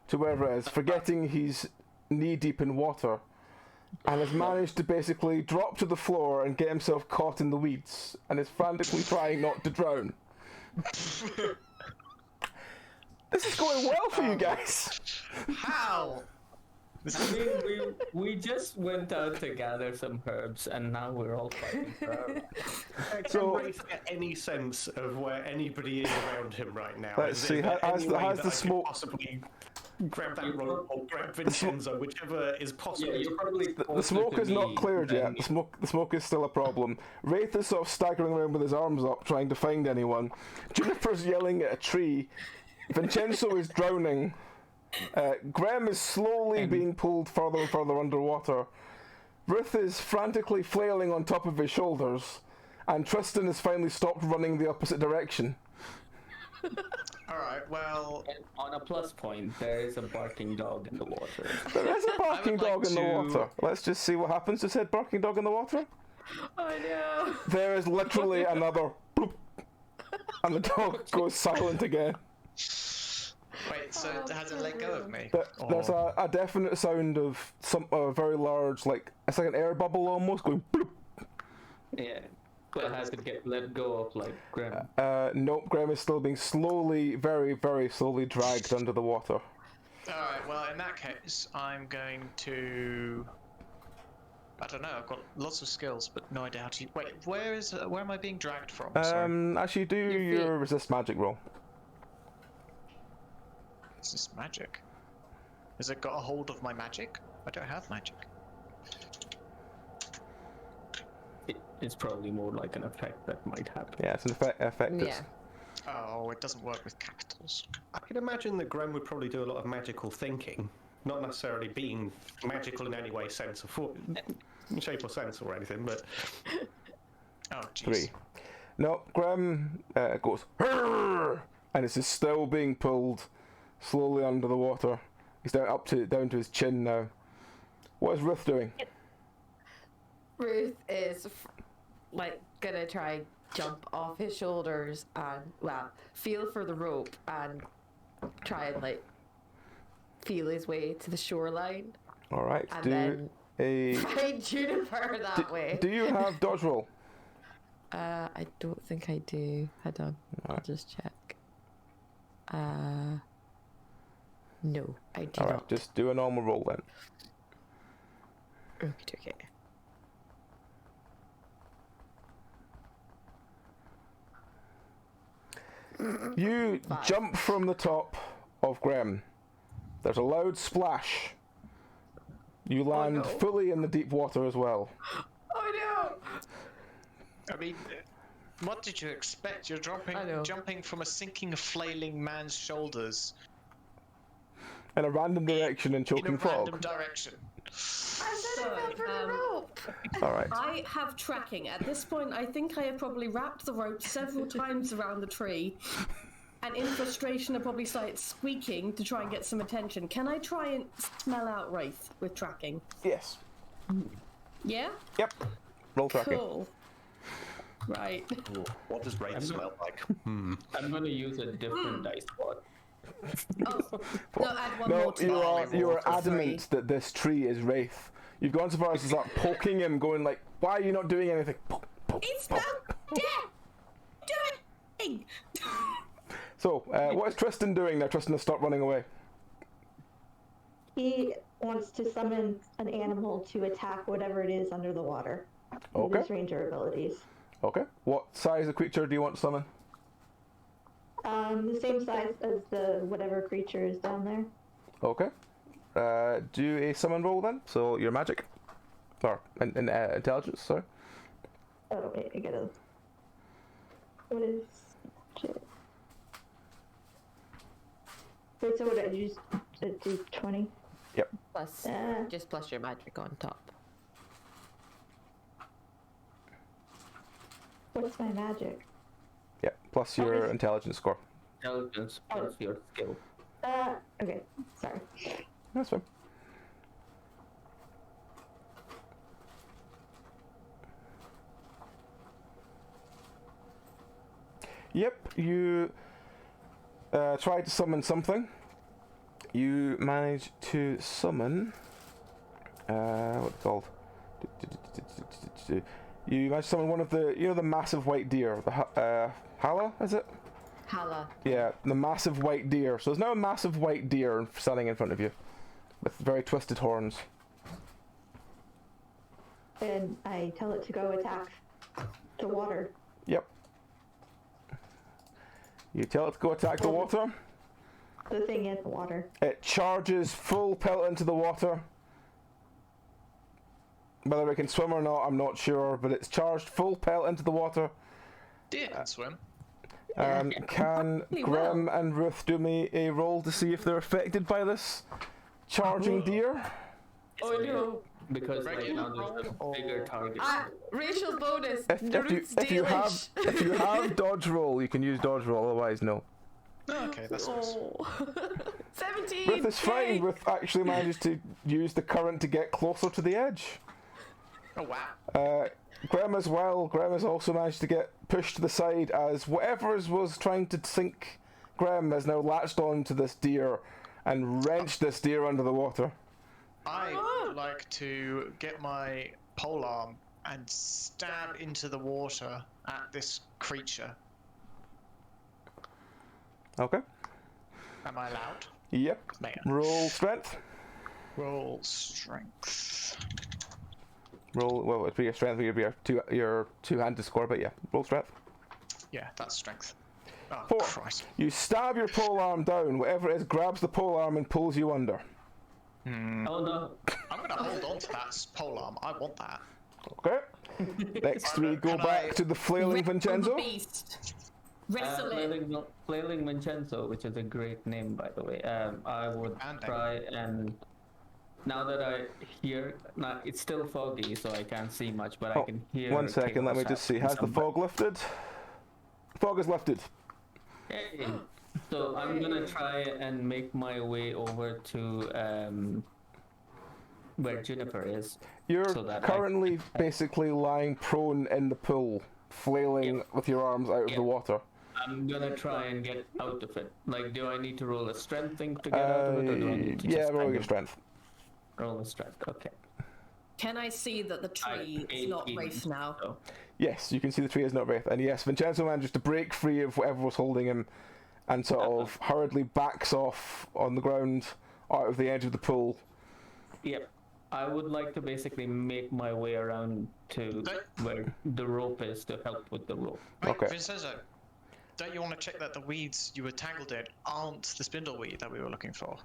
to wherever it is, forgetting he's knee deep in water, and has managed to basically drop to the floor and get himself caught in the weeds, and is frantically trying not to drown. This is going well for you guys. How? I mean, we just went out to gather some herbs, and now we're all fighting for our lives. So- Can Wraith get any sense of where anybody is around him right now? Let's Is see, there has any the- way has that the I could smoke- possibly grab that rope or grab Vincenzo, whichever is possible. Yeah, you're probably The smoke is not cleared yet. The smoke is still a problem. Wraith is sort of staggering around with his arms up, trying to find anyone. Juniper's yelling at a tree. Vincenzo is drowning. Graham is slowly being pulled further and further underwater. Ruth is frantically flailing on top of his shoulders, and Tristan has finally stopped running the opposite direction. Alright, well, And on a plus point, there is a barking dog in the water. There is a barking like dog in the to- water. Let's just see what happens to said barking dog in the water. Oh no. There is literally another bloop, and the dog goes silent again. wait, so has it let go of me? There's Or- a definite sound of a very large, like, it's like an air bubble almost, going bloop. Yeah. But it has to get let go of, like, Grim. Nope, Graham is still being slowly, very, very slowly dragged under the water. Alright, well, in that case, I'm going to... I don't know, I've got lots of skills, but no idea how to... Wait, where am I being dragged from? Sorry. Actually, do Your your feet. resist magic roll. Is this magic? Has it got a hold of my magic? I don't have magic. It's probably more like an effect that might happen. Yeah, it's an effect. Yeah. Oh, it doesn't work with capitals. I can imagine that Graham would probably do a lot of magical thinking, not necessarily being magical in any way, sense, or shape or sense or anything, but Oh, jeez. 3. No, Graham goes, "Hurr!" and it's just still being pulled slowly under the water. He's down to his chin now. What is Ruth doing? Ruth is like gonna try and jump off his shoulders and feel for the rope and try and like feel his way to the shoreline All right, and do then a. find Juniper that way. Do you have dodge roll? I don't think I do. Hold on, I'll just check. No, I do All right, not. just do a normal roll then. Okay. You 5. jump from the top of Graham. There's a loud splash. You land no. fully in the deep water as well. Oh I mean, what did you expect? You're I know. jumping from a sinking, flailing man's shoulders In a random direction in in a choking random fog. direction. no! I said I fell for the rope. All right. I have tracking. At this point, I think I have probably wrapped the rope several times around the tree, and in frustration, I probably started squeaking to try and get some attention. Can I try and smell out Wraith with tracking? Yes. Yeah? Yep. Roll tracking. Cool. Right. Ooh, what does Wraith smell like? I'm going to use a different dice pot. Oh, no, add one No, more to you are for adamant that this tree is Wraith. You've gone so far as to start poking him, going like, "Why are you not doing anything?" Poke, poke, It's poke. about death! Doing! So, what is Tristan doing now? Tristan has stopped running away. He wants to summon an animal to attack whatever it is under the water. With Okay. his ranger abilities. Okay. What size of creature do you want to summon? The same size as the whatever creature is down there. Okay. Do a summon roll then. So your magic, or intelligence. Sorry. Oh wait, I gotta. What is? Shit. Wait, so what did I use? Do 20? Yep. Plus, just plus your magic on top. What's my magic? Yep. Plus your intelligence score. Intelligence plus your skill. Okay, sorry. That's fine. Yep, you tried to summon something. You managed to summon. What's it called? You managed to summon one of the, the massive white deer. The Hala, is it? Hala. Yeah, the massive white deer. So there's now a massive white deer standing in front of you, with very twisted horns. And I tell it to go attack the water. Yep. You tell it to go attack the water. The thing in the water. It charges full pelt into the water. Whether it can swim or not, I'm not sure, but it's charged full pelt into the water. Deer can swim. Can Graham and Ruth do me a roll to see if they're affected by this charging deer? Oh no! Because right Regular now there's a bigger target. Racial bonus. If you have dodge roll, you can use dodge roll. Otherwise, no. Oh, okay, that's nice. 17. Ruth is fine. Yay. Ruth actually managed to use the current to get closer to the edge. Oh wow. Graham as well. Graham has also managed to get pushed to the side as whatever was trying to sink Graham has now latched on to this deer and wrenched this deer under the water. I would like to get my polearm and stab into the water at this creature. Okay. Am I allowed? Yep. Man. Roll strength. Roll strength. Well, it'd be your strength, it'd be your two-handed score, but yeah, roll strength. Yeah, that's strength. Oh, 4. Christ. You stab your polearm down, whatever it is grabs the polearm and pulls you under. Oh no! I'm going to hold on to that polearm. I want that. Okay. Next we go back to the flailing Vincenzo. Beast. Wrestle it. Flailing Vincenzo, which is a great name, by the way. I would try and now that I hear, it's still foggy, so I can't see much, but I can hear. One second, let me just see. Has the fog lifted? Fog is lifted. Hey. So I'm gonna try and make my way over to where Juniper is. You're so that currently basically lying prone in the pool, flailing with your arms out of the water. I'm gonna try and get out of it. Like, do I need to roll a strength thing to get out of it, or do I need to just roll your strength. Roll a strength, okay. Can I see that the tree is not 18, Wraith now? so- Yes, you can see the tree is not Wraith. And yes, Vincenzo managed to break free of whatever was holding him and sort of hurriedly backs off on the ground out of the edge of the pool. Yep. I would like to basically make my way around to where the rope is to help with the rope. Wait, Okay. Vincenzo, don't you want to check that the weeds you were tangled in aren't the spindleweed that we were looking for?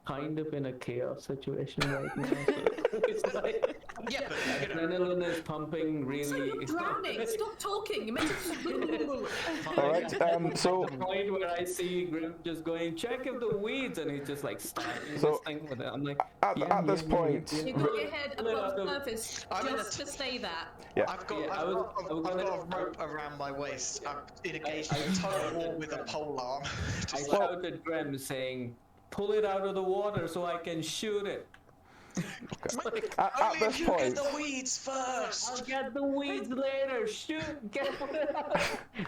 Kind of in a chaos situation right now. So it's like, Yeah, but adrenaline is pumping really. So you're drowning. Stop talking. You meant to. Alright, so The point where I see Grim just going, check if the weeds, and he's just like stabbing So, this thing with it. I'm like, at this point, You got your head above the surface just to say that. yeah. I've got, Yeah, I've I was- got, I was I've gonna- got a rope around my waist. I'm engaged in a tug of war with a polearm. I shouted Graham saying, pull it out of the water so I can shoot it. At Only this if you point, get the weeds first. I'll get the weeds later. Shoot, get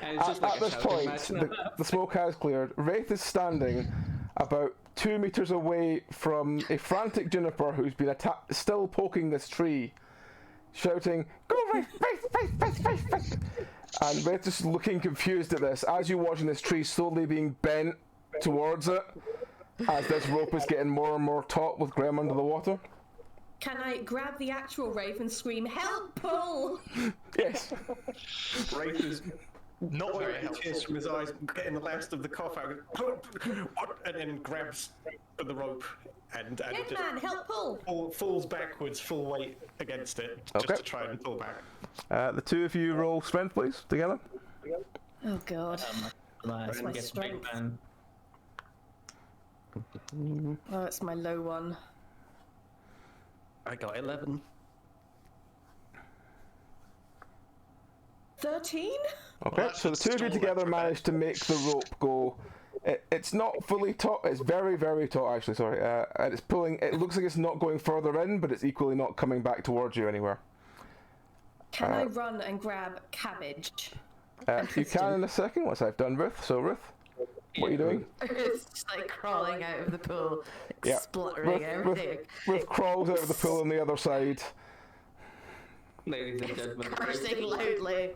And it's just at like a this shouting point, match. the smoke has cleared. Wraith is standing about 2 meters away from a frantic Juniper who's been still poking this tree, shouting, "Go Wraith, Wraith, Wraith, Wraith, Wraith, Wraith!" And Wraith just looking confused at this as you're watching this tree slowly being bent towards it as this rope is getting more and more taut with Graham under the water. Can I grab the actual Wraith and scream, "Help, pull!" Yes. Wraith is Not very wiping helpful. tears from his eyes, getting the last of the cough out, and then grabs for the rope and Dead just man, help, pull! falls backwards, full weight against it, Okay. just to try and pull back. The two of you roll strength, please, together. Oh god. My my gets strength. big man. Oh, it's my low one. I got 11. 13? Okay, that's so the two of you still together retro bad. managed to make the rope go. It's not fully taut. It's very, very taut, actually. Sorry, and it's pulling. It looks like it's not going further in, but it's equally not coming back towards you anywhere. Can I run and grab cabbage? You can in a second once I've done Ruth. So Ruth, what are you doing? It's just like crawling out of the pool, Yeah. spluttering everything. Ruth crawls out of the pool on the other side. Ladies and gentlemen, Cursing loudly.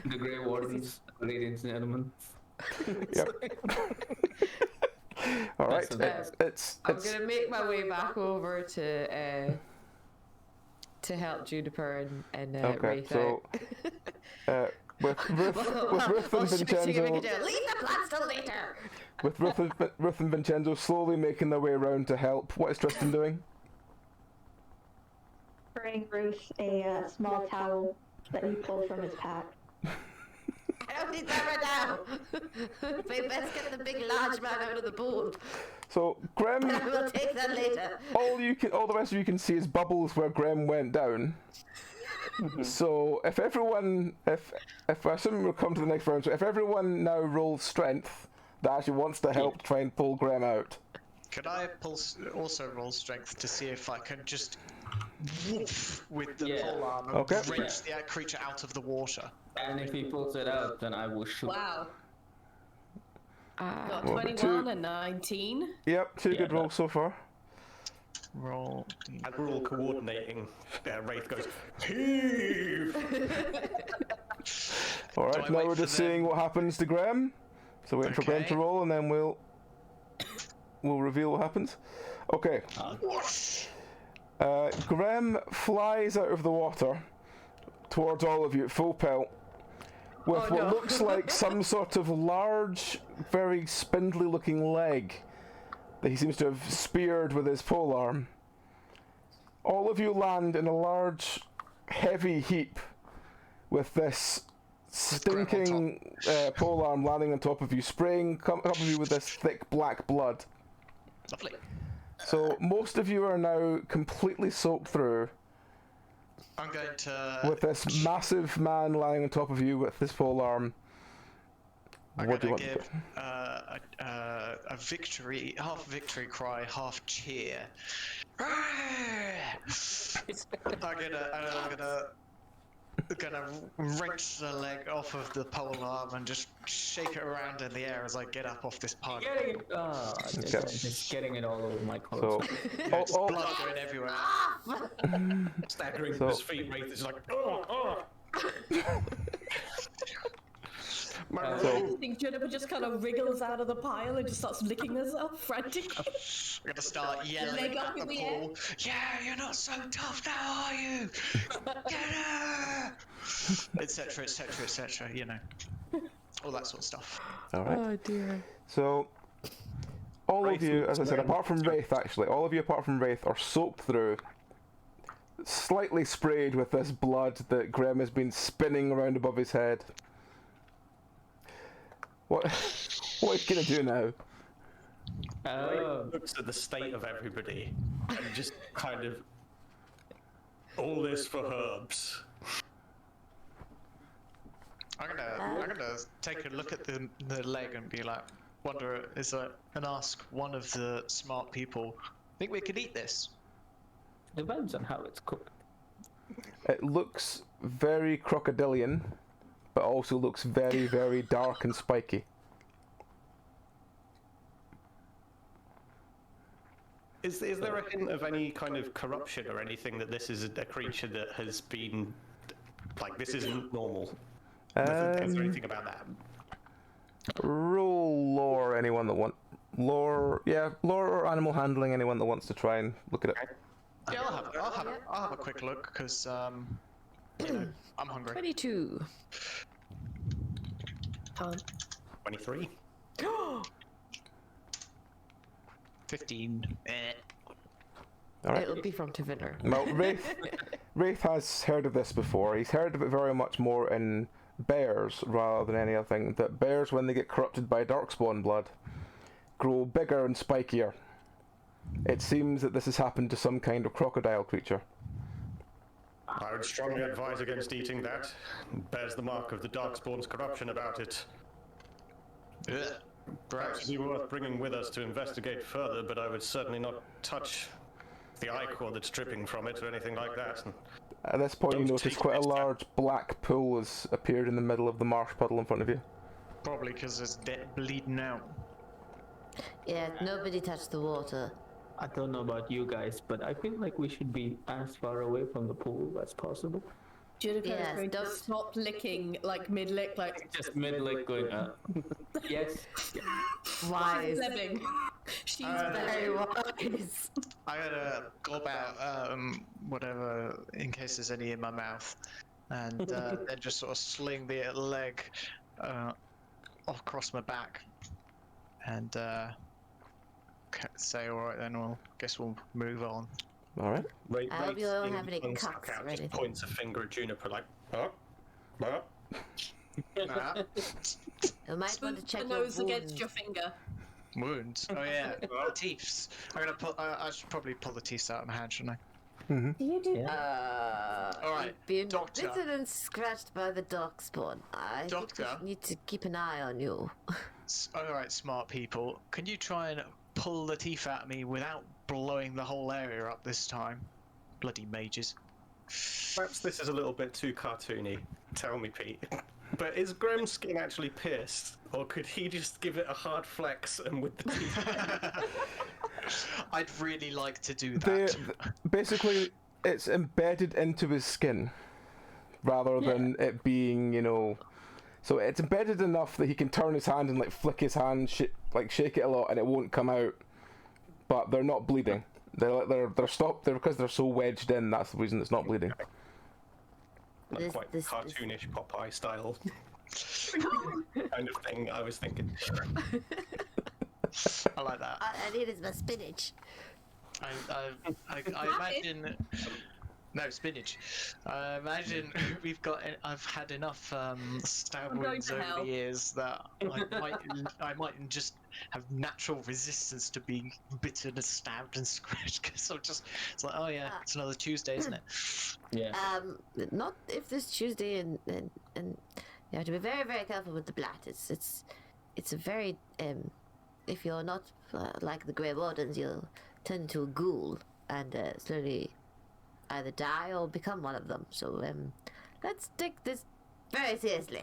the Grey Wardens, ladies and gentlemen. Yep. All right. That's It's I'm gonna make my way back over to help Juniper and okay. Wraith So out. with Ruth While and shouting at Vincenzo. Vincenzo, leave the plants till later. With Ruth and Vincenzo slowly making their way around to help. What is Tristan doing? Bring Ruth a small towel that he pulled from his pack. I don't need that right now. We best get the big large man out of the pool. So Graham, We'll take that later. all the rest of you can see is bubbles where Graham went down. So if I assume we'll come to the next round. So if everyone now rolls strength, that actually wants to help try and pull Graham out. Could I also roll strength to see if I can just woof with the Yeah. pole arm and Okay. wrench the creature out of the water? And if he pulls it out, then I will shoot. Wow. Got Well, 21 and 19. Yep, two Yeah, good rolls so far. Roll. And we're all coordinating. Wraith goes, heave! All Do right, I now wait we're for just seeing what happens to Graham. So waiting for Graham to Okay. roll, and then we'll reveal what happens. Okay. Graham flies out of the water towards all of you at full pelt with Oh, what no. looks like some sort of large, very spindly looking leg that he seems to have speared with his pole arm. All of you land in a large, heavy heap with this stinking pole arm landing on top of you, spraying a couple of you with this thick black blood. Lovely. So most of you are now completely soaked through I'm going to. with this massive man lying on top of you with this pole arm. I'm What do you going to want to give a victory, half victory cry, half cheer. I'm gonna wrench the leg off of the pole arm and just shake it around in the air as I get up off this pond. Getting it. Just getting it all over my So, clothes. There's all- blood going everywhere. Staggering So- with his feet, Wraith is like, oh! I think Juniper just kind of wriggles out of the pile and just starts licking herself frantically. I'm gonna start yelling Leg up at the in the air. pool. Yeah, you're not so tough now, are you? Get her! Etc. etc. etc. You know, all that sort of stuff. all right. Oh dear. So all of Wraith you, looks as I said, wearing- apart from Wraith, actually, all of you apart from Wraith are soaked through, slightly sprayed with this blood that Graham has been spinning around above his head. What are you gonna do now? Oh, Looks at the state of everybody and just kind of, all this for herbs. I'm gonna take a look at the leg and be like, and ask one of the smart people. Think we could eat this? Depends on how it's cooked. It looks very crocodilian, but also looks very, very dark and spiky. Is there a hint of any kind of corruption or anything that this is a creature that has been like this isn't normal? Is there anything about that? Roll lore, anyone that lore or animal handling, anyone that wants to try and look at it. Yeah, I'll have a quick look because I'm hungry. 22. 23. 15. All right. It'll be from Taviner. Well, Wraith has heard of this before. He's heard of it very much more in bears rather than any other thing. That bears, when they get corrupted by darkspawn blood, grow bigger and spikier. It seems that this has happened to some kind of crocodile creature. I would strongly advise against eating that. It bears the mark of the darkspawn's corruption about it. Perhaps it'd be worth bringing with us to investigate further, but I would certainly not touch the ichor that's dripping from it or anything like that. At this point, you Don't notice take quite a this down. large black pool has appeared in the middle of the marsh puddle in front of you. Probably because it's bleeding out. Yeah, nobody touched the water. I don't know about you guys, but I feel like we should be as far away from the pool as possible. Juniper Yes, is going to don't- stop licking, like mid-lick, like... Just mid-lick going, yes. Wise. Living. She's Very wise. I gotta glob out whatever in case there's any in my mouth, and then just sort of sling the leg across my back, and say, "All right, then. Well, guess we'll move on." All right. I hope you don't have any Tongue stuck cuts out, or just anything. points a finger at Juniper like, oh. Nah. You might want to check the your nose against wounds. your finger. Wounds. Oh yeah, the teeth. I'm gonna pull. I should probably pull the teeth out of my hand, shouldn't Do you do All right, Being doctor. bitten and scratched by the darkspawn. I think Doctor. we need to keep an eye on you. All right, smart people. Can you try and pull the teeth out of me without blowing the whole area up this time? Bloody mages. Perhaps this is a little bit too cartoony. Tell me, Pete. But is Grem's skin actually pierced? Or could he just give it a hard flex and with the teeth? I'd really like to do that. Basically, it's embedded into his skin, rather than it being, So it's embedded enough that he can turn his hand and like flick his hand, shake it a lot, and it won't come out. But they're not bleeding. They're stopped. Because they're so wedged in. That's the reason it's not bleeding. Like quite cartoonish Popeye style kind of thing, I was thinking. I like that. I need is my spinach. I imagine. No, spinach. I imagine I've had enough stab I'm going wounds to over hell. the years that I might just have natural resistance to being bitten and stabbed and scratched. Because it's like, oh yeah, it's another Tuesday, isn't it? Yeah. Not if this Tuesday, and you have to be very, very careful with the blat. It's a very if you're not like the Grey Wardens, you'll turn into a ghoul and slowly either die or become one of them. So let's take this very seriously.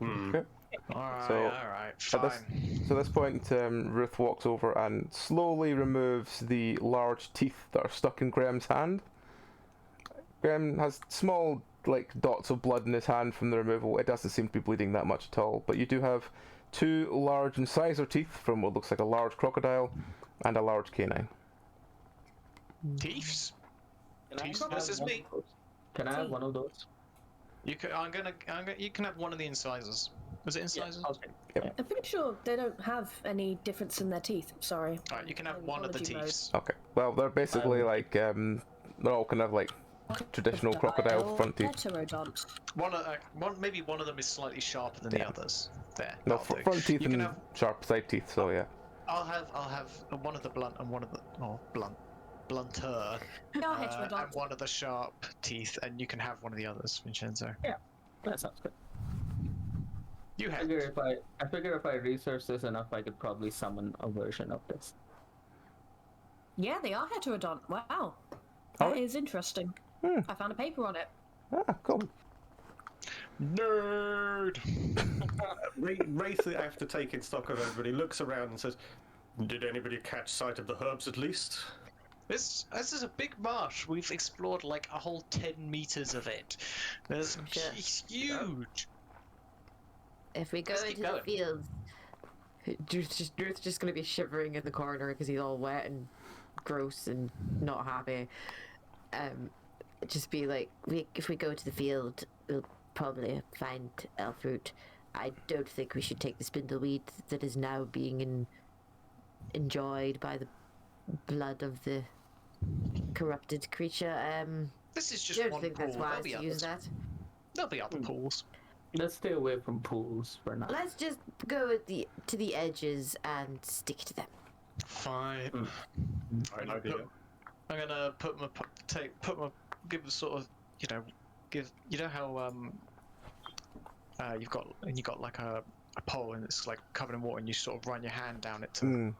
Okay. Alright, So, alright, fine. At this point, Ruth walks over and slowly removes the large teeth that are stuck in Graham's hand. Graham has small, dots of blood in his hand from the removal. It doesn't seem to be bleeding that much at all, but you do have two large incisor teeth from what looks like a large crocodile and a large canine. Teeths? Can I Jeez, have this is one me. of those? Can I have one of those? You can. You can have one of the incisors. Was it incisors? Okay. I'm pretty sure they don't have any difference in their teeth. Sorry. Alright, you can have one of the Apology mode. teeths. Okay. Well, they're basically they're all kind of like traditional crocodile front teeth. Heterodont. Maybe one of them is slightly sharper than the Yeah. others. There. No, that'll do. front teeth You can and have. sharp side teeth. So yeah. I'll have one of the blunt and one of the blunter, They are and heterodont. one of the sharp teeth, and you can have one of the others, Vincenzo. That sounds good. You I have. figure if I research this enough, I could probably summon a version of this. Yeah, they are heterodont. Wow. That is interesting. I found a paper on it. Ah, cool. Nerd. Wraith, after taking stock of everybody, looks around and says, "Did anybody catch sight of the herbs at least?" This is a big marsh. We've explored like a whole 10 meters of it. It's huge. If we go Let's keep into the going. field, Drew's just gonna be shivering in the corner because he's all wet and gross and not happy. Just be like, if we go to the field, we'll probably find elf root. I don't think we should take the spindleweed that is now being enjoyed by the blood of the corrupted creature. This is just I don't one think pool. that's wise to use that. There'll be other pools. Let's stay away from pools for now. Let's just go to the edges and stick to them. Fine. Fine idea. I'm gonna give a sort of, you know how you've got like a pole and it's like covered in water and you sort of run your hand down it to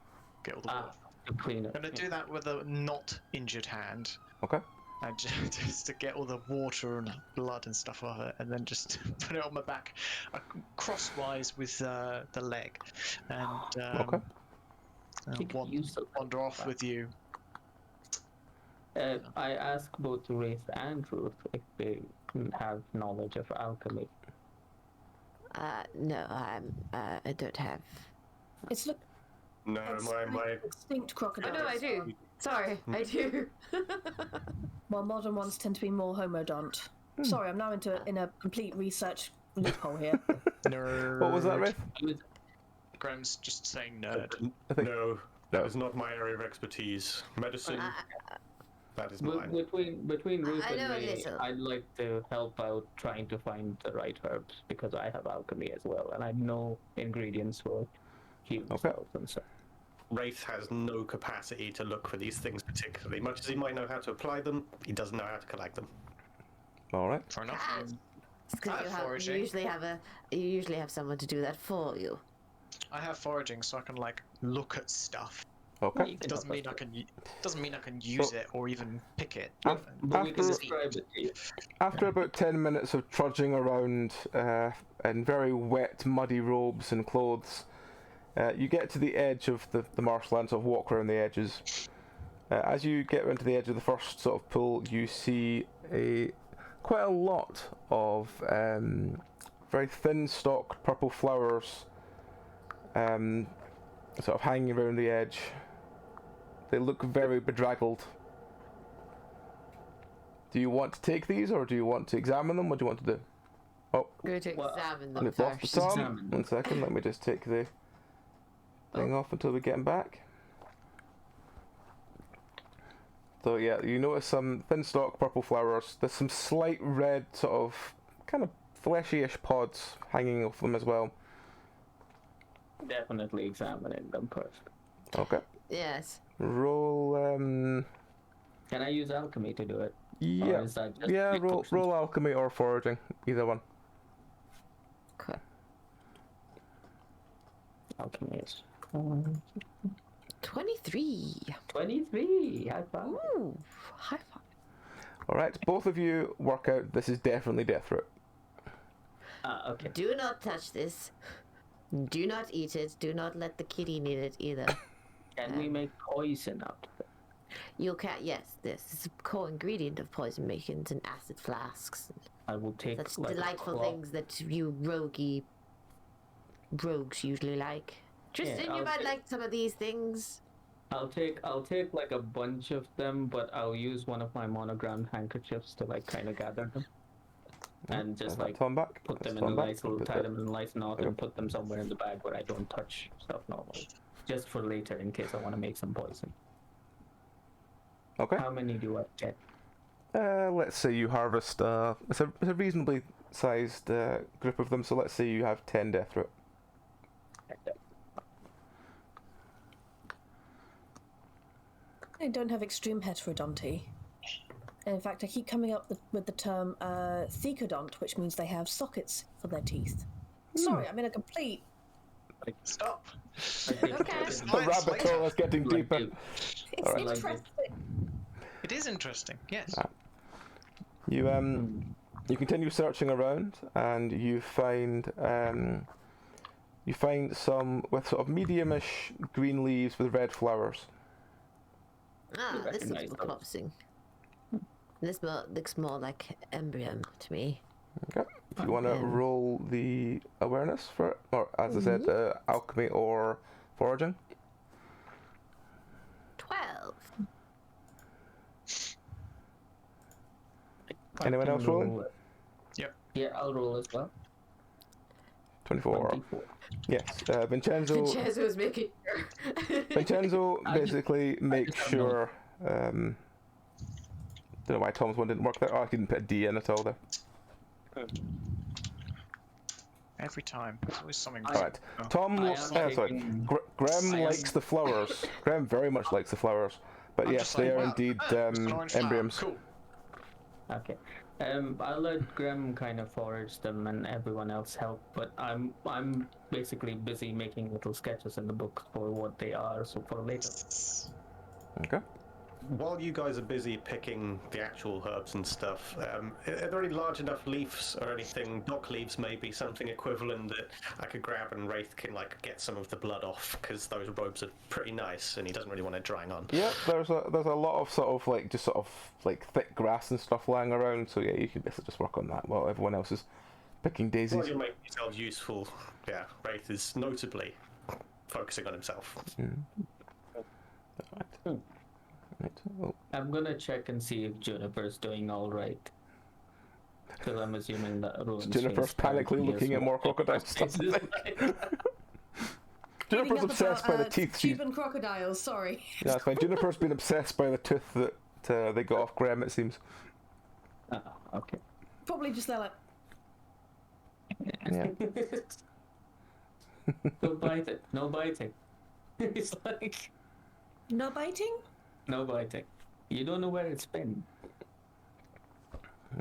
get all the water. To clean it. I'm gonna do that with a not injured hand. Okay. And just to get all the water and blood and stuff off it, and then just put it on my back, crosswise with the leg, and wander off with you. I ask both Wraith and Ruth if they have knowledge of alchemy. No, I don't have. It's look. No, my Extinct crocodiles. Oh no, I do. Sorry, I do. While modern ones tend to be more homodont. Sorry, I'm now in a complete research loophole here. Nerd. What was that, Wraith? Graham's just saying nerd. no, that is not my area of expertise. Medicine, that is mine. Between Ruth I know and a me, little. I'd like to help out trying to find the right herbs because I have alchemy as well, and I know ingredients for healing spells and stuff. Wraith has no capacity to look for these things particularly. Much as he might know how to apply them, he doesn't know how to collect them. All right. Fair enough. It's 'cause I have you foraging. usually have someone to do that for you. I have foraging, so I can like look at stuff. Okay. It doesn't mean I can use it or even pick it. But we can describe it to you. After about 10 minutes of trudging around in very wet, muddy robes and clothes, you get to the edge of the marshland, sort of walk around the edges. As you get around to the edge of the first sort of pool, you see quite a lot of very thin stalked purple flowers sort of hanging around the edge. They look very bedraggled. Do you want to take these or do you want to examine them? What do you want to do? Oh, Go to examine them we've lost the first. Tom. Examine them. 1 second, let me just take the thing off until we get him back. So yeah, you notice some thin stalk purple flowers. There's some slight red sort of kind of fleshy-ish pods hanging off them as well. Definitely examining them first. Okay. Yes. Roll Can I use alchemy to do it? yeah. Or is that just Yeah, big roll potions? roll alchemy or foraging. Either one. Okay. Alchemy is 23. 23. High five. Ooh, high five. Alright, both of you work out this is definitely deathroot. Okay. Do not touch this. Do not eat it. Do not let the kitty eat it either. Can we make poison out of it? You can't. Yes, this is a core ingredient of poison makings and acid flasks. I will take Such like a delightful claw. things that you rogues usually like. Tristan, Yeah, you I'll might take- like some of these things. I'll take like a bunch of them, but I'll use one of my monogrammed handkerchiefs to like kind of gather them, and just That's like Tom back. put That's them in a Tom back. nice little, Put tie that- them in a nice knot, and put them somewhere in the bag where I don't touch stuff normally, just for later in case I want to make some poison. Okay. How many do I get? Let's say you harvest. It's a reasonably sized group of them. So let's say you have 10 deathroot. I don't have extreme heterodonty. In fact, I keep coming up with the term thecodont, which means they have sockets for their teeth. Sorry, I'm in a complete... Stop. Okay. The rabbit hole is getting deeper. It's Alright. interesting. It is interesting. Yes. You continue searching around, and you find some with sort of medium-ish green leaves with red flowers. Ah, this looks recognize more those. promising. This looks more like embryo to me. Okay. If you want to roll the awareness for it, or as I said, alchemy or foraging. 12. Anyone else rolling? Roll. Yep. Yeah, I'll roll as well. 24. 24. Yes. Vincenzo. Vincenzo was making sure. Vincenzo basically makes just have sure. Don't know why Tom's one didn't work there. Oh, I didn't put a D in at all there. Every time. There's always something. All right. Tom. I am Sorry. taking- Graham I am- likes the flowers. Graham very much likes the flowers. But I'm yes, just they like, are wow, indeed it's an orange flower. embryums. Cool. Okay. I'll let Graham kind of forage them and everyone else help, but I'm basically busy making little sketches in the book for what they are, so for later. Okay. While you guys are busy picking the actual herbs and stuff, are there any large enough leaves or anything, dock leaves maybe, something equivalent that I could grab and Wraith can like get some of the blood off, because those robes are pretty nice and he doesn't really want it drying on. Yeah, there's a lot of sort of like just sort of like thick grass and stuff lying around, so yeah, you can basically just work on that while everyone else is picking daisies. Well, you make yourselves useful. Yeah, Wraith is notably focusing on himself. Right. Right. Oh, I'm gonna check and see if Juniper's doing alright. Because I'm assuming that Rowan's Juniper's face panically currently looking is at more crocodile stuff. Juniper's obsessed by the teeth. Cuban crocodiles. Sorry. Yeah, it's fine. Juniper's been obsessed by the tooth that they got off Graham, it seems. Okay. Probably just they're like, Yeah. Don't bite it. No biting. It's like, no biting. no biting. You don't know where it's been.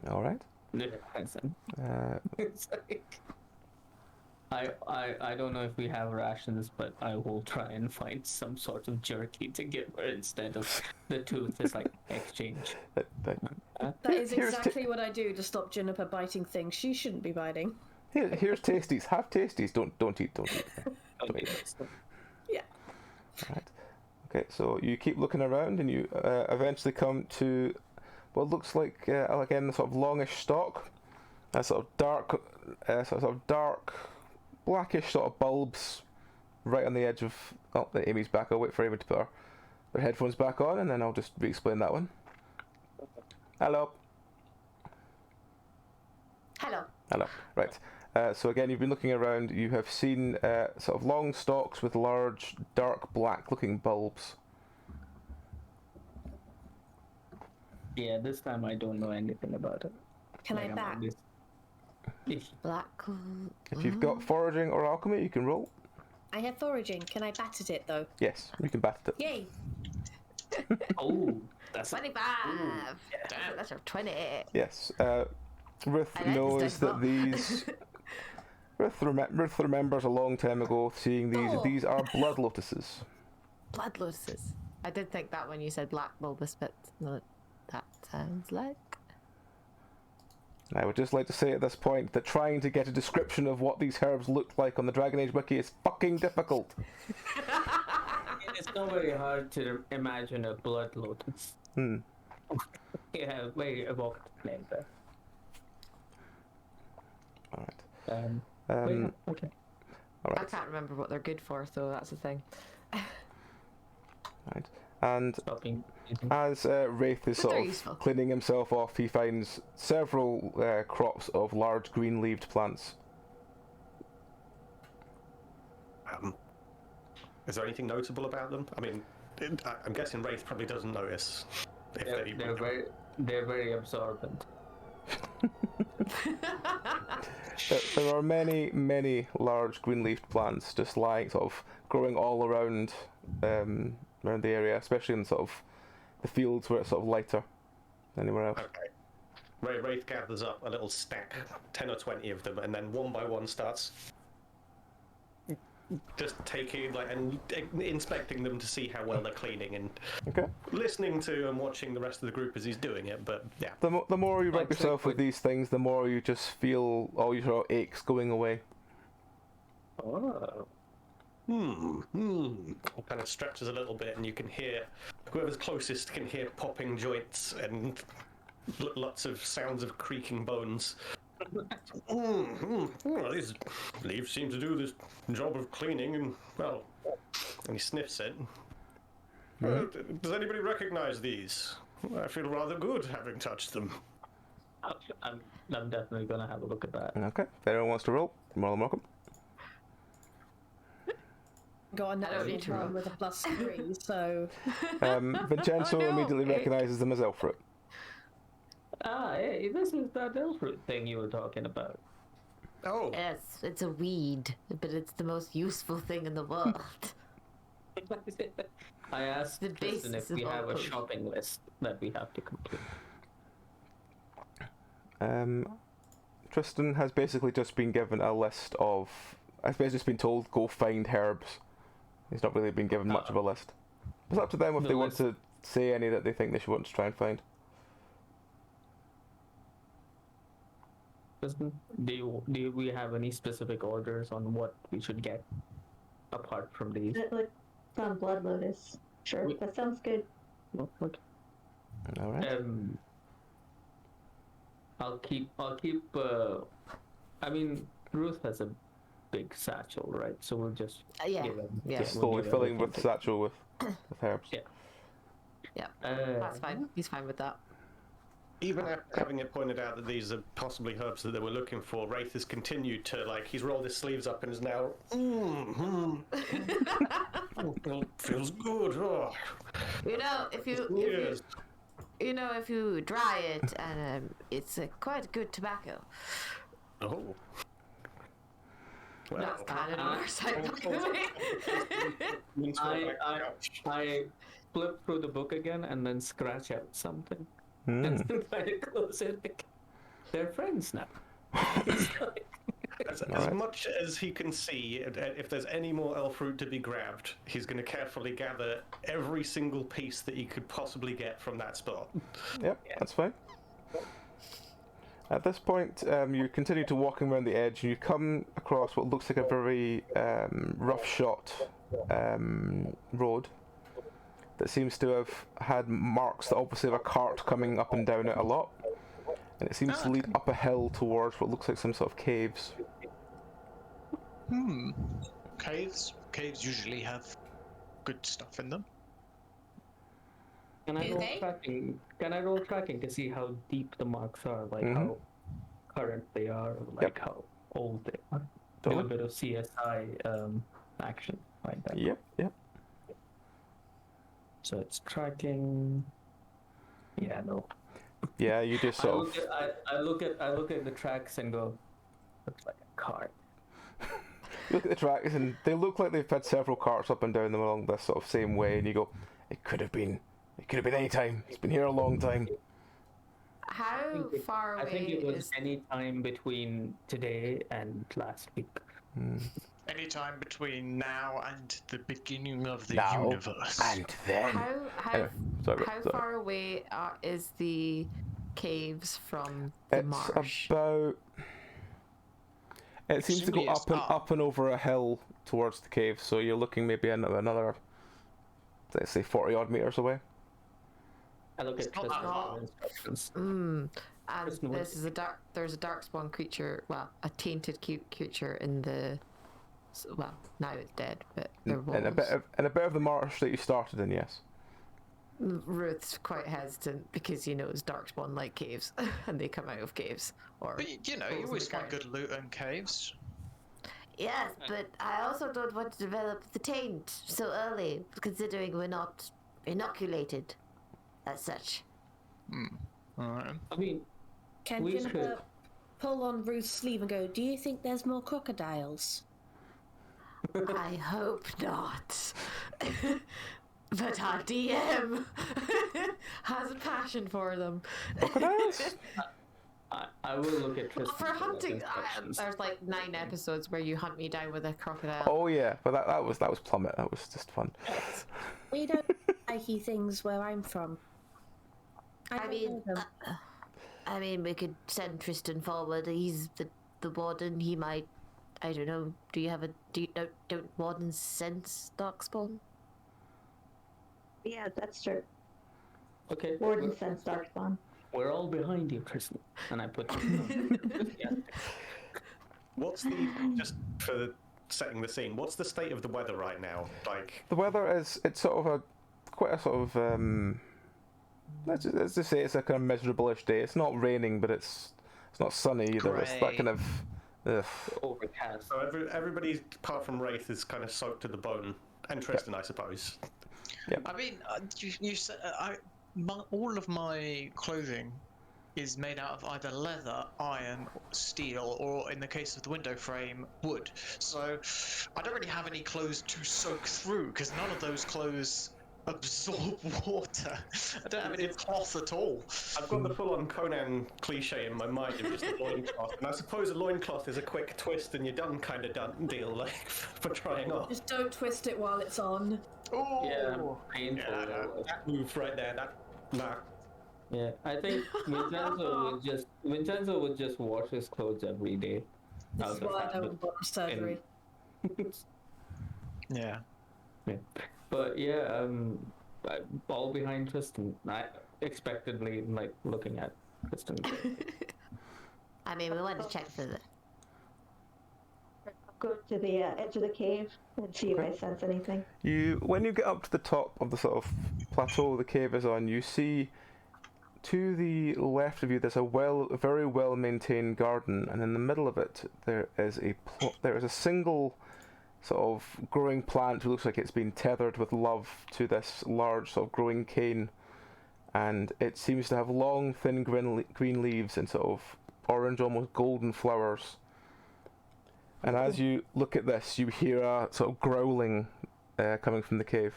All right. Listen. Uh, It's like, I don't know if we have rations, but I will try and find some sort of jerky to give her instead of the tooth. It's like exchange. that, That is Here's exactly what I do to stop Juniper biting things she shouldn't be biting. here's tasties. Have tasties. Don't eat. Don't eat. Don't eat. Yeah. Right. Okay, so you keep looking around, and you eventually come to what looks like again a sort of longish stalk, a sort of dark, blackish sort of bulbs, right on the edge of. Oh, Amy's back. I'll wait for Amy to put her headphones back on, and then I'll just re-explain that one. Hello. Hello. Hello. Right. So again, you've been looking around. You have seen sort of long stalks with large, dark, black-looking bulbs. Yeah, this time I don't know anything about it. Can I I'm bat? obvious- Black. If you've got foraging or alchemy, you can roll. I have foraging. Can I bat at it though? Yes, you can bat at it. Yay! Oh, that's 25. That's a 20. Yes. Ruth I like knows this that dice these. Ruth remembers a long time ago seeing these. Oh. These are blood lotuses. Blood lotuses. I did think that when you said black bulbous, but no, that sounds like. I would just like to say at this point that trying to get a description of what these herbs look like on the Dragon Age wiki is fucking difficult. It's not very hard to imagine a blood lotus. Yeah, very evocative name there. All right. But yeah, okay. All I right. can't remember what they're good for, so that's the thing. Right. And Stopping. as Wraith is But sort they're of useful. cleaning himself off, he finds several crops of large green-leaved plants. Is there anything notable about them? I mean, I'm guessing Wraith probably doesn't notice. If They're very absorbent. There are many large green-leafed plants just lying, sort of growing all around the area, especially in sort of the fields where it's sort of lighter than anywhere else. Okay. Wraith gathers up a little stack, 10 or 20 of them, and then one by one starts just taking and inspecting them to see how well they're cleaning, and Okay. listening to and watching the rest of the group as he's doing it. But yeah, The more you rub Like yourself with liquid. these things, the more you just feel all your sort of aches going away. Oh. Kind of stretches a little bit, and you can hear whoever's closest can hear popping joints and lots of sounds of creaking bones. Well, these leaves seem to do this job of cleaning, and well, and he sniffs it. Does anybody recognize these? I feel rather good having touched them. I'm definitely gonna have a look at that. Okay. If anyone wants to roll, you're more than welcome. Got a I don't need natural to one roll. with a +3, so Vincenzo Oh, no. immediately recognizes them as elf fruit. Ah, hey, this is that elf fruit thing you were talking about. Oh, Yes, it's a weed, but it's the most useful thing in the world. I asked The Tristan if basis we of all have a potions. shopping list that we have to complete. Tristan has basically just been given a list of. Has basically just been told go find herbs. He's not really been given much of a list. It's up to them if The they want list. to say any that they think they should want to try and find. Tristan, do we have any specific orders on what we should get apart from these? Like, on Blood Lotus. Sure, We- that sounds good. No? Okay. All right. I'll keep. I mean, Ruth has a big satchel, right? So we'll just Yeah, give him. yeah. Just we'll slowly give filling everything with to- satchel with herbs. Yeah. Yeah, Uh, that's fine. He's fine with that. even having it pointed out that these are possibly herbs that they were looking for, Wraith has continued to he's rolled his sleeves up and is now. Feels good. Oh, You know, if you yes. if you dry it, and it's quite good tobacco. Oh. Well, That's kind of an oversight, by the way. I flip through the book again and then scratch out something Mm. and then try to close it. They're friends now. It's like- As Alright. much as he can see, if there's any more elf fruit to be grabbed, he's going to carefully gather every single piece that he could possibly get from that spot. Yep, that's fine. At this point, you continue to walking around the edge, and you come across what looks like a very rough-shot road that seems to have had marks that obviously have a cart coming up and down it a lot, and it seems to lead up a hill towards what looks like some sort of caves. Caves usually have good stuff in them. Can I Do roll they? tracking? Can I roll tracking to see how deep the marks are, like Mhm. how current they are, like how old they are? Do a Totally. bit of CSI action like that. Yep, yep. So it's tracking. Yeah, no. Yeah, you just I sort look, of. at, I look at the tracks and go, looks like a cart. Look at the tracks, and they look like they've had several carts up and down them along this sort of same way, and you go, it could have been any time. It's been here a long time. How far I away think it was is? any time between today and last week. Any time between now and the beginning of the Now universe. and then. How Anyway, sorry, how sorry. far away is the caves from the It's marsh? about. It seems to go Presumably it's up and up. up and over a hill towards the cave, so you're looking maybe another, let's say, 40 odd meters away. I look at It's not that Tristan's far. instructions. And Kristen, what- there's a darkspawn creature, well, a tainted creature in the. Well, now it's dead, but there was. And a bit of the marsh that you started in, yes. Ruth's quite hesitant because he knows darkspawn like caves, and they come out of caves. Or But you holes in always the find ground. good loot in caves. Yes, but I also don't want to develop the taint so early, considering we're not inoculated as such. Alright. I mean, can We Jennifer could- pull on Ruth's sleeve and go, do you think there's more crocodiles? I hope not. But our DM has a passion for them. Crocodiles? I I will look at Tristan. For hunting, instructions. there's like 9 episodes where you hunt me down with a crocodile. Oh yeah, but that was Plummet. That was just fun. We don't spiky things where I'm from. I don't know them. I mean, we could send Tristan forward. He's the warden. He might. I don't know. Do you have a? Don't wardens sense darkspawn? Yeah, that's true. Okay. Warden sense darkspawn. We're all behind you, Tristan. And I put you. Yeah. What's the just for setting the scene? What's the state of the weather right now? Like The weather it's sort of quite a sort of let's just say it's a kind of miserable-ish day. It's not raining, but it's not sunny either. It's that Grey. kind of ugh. Overcast. so everybody apart from Wraith is kind of soaked to the bone, and Tristan, I suppose. I mean, you said all of my clothing is made out of either leather, iron, steel, or in the case of the window frame, wood. So I don't really have any clothes to soak through because none of those clothes absorb water. I don't have any cloth at all. I've got the full-on Conan cliche in my mind of just a loincloth, and I suppose a loincloth is a quick twist and you're done kind of done deal, like, for trying off. Just don't twist it while it's on. Oh, Yeah, painful. Yeah, that move right there, nah. Yeah, I think Vincenzo would just wash his clothes every day. This out is of why I habit. don't want surgery. yeah. Yeah. But yeah, all behind Tristan. I expectedly like looking at Tristan. I mean, we want to check for the. Go to the edge of the cave and see if I sense anything. When you get up to the top of the sort of plateau the cave is on, you see to the left of you there's a very well maintained garden, and in the middle of it there is a single sort of growing plant. It looks like it's been tethered with love to this large sort of growing cane, and it seems to have long thin green leaves and sort of orange, almost golden flowers. And as you look at this, you hear a sort of growling coming from the cave.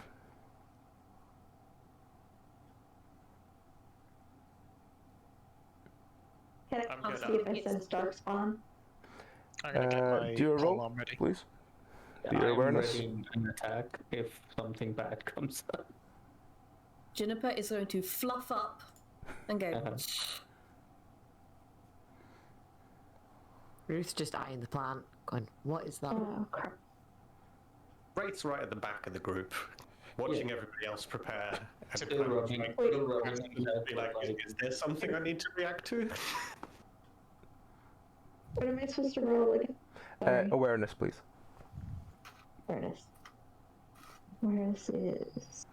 Can I'm I good see at if I sense darkspawn? I'm gonna get my do a roll, polearm ready. please. Do your I'm awareness. ready to attack if something bad comes up. Juniper is going to fluff up and go. Ruth's just eyeing the plant, going, "What is that?" Oh crap. Wraith's right at the back of the group, watching everybody else prepare. And Still kind of rubbing, like, still rubbing. be like, is there something I need to react to? What am I supposed to roll again? Sorry. Awareness, please. Awareness. Awareness is.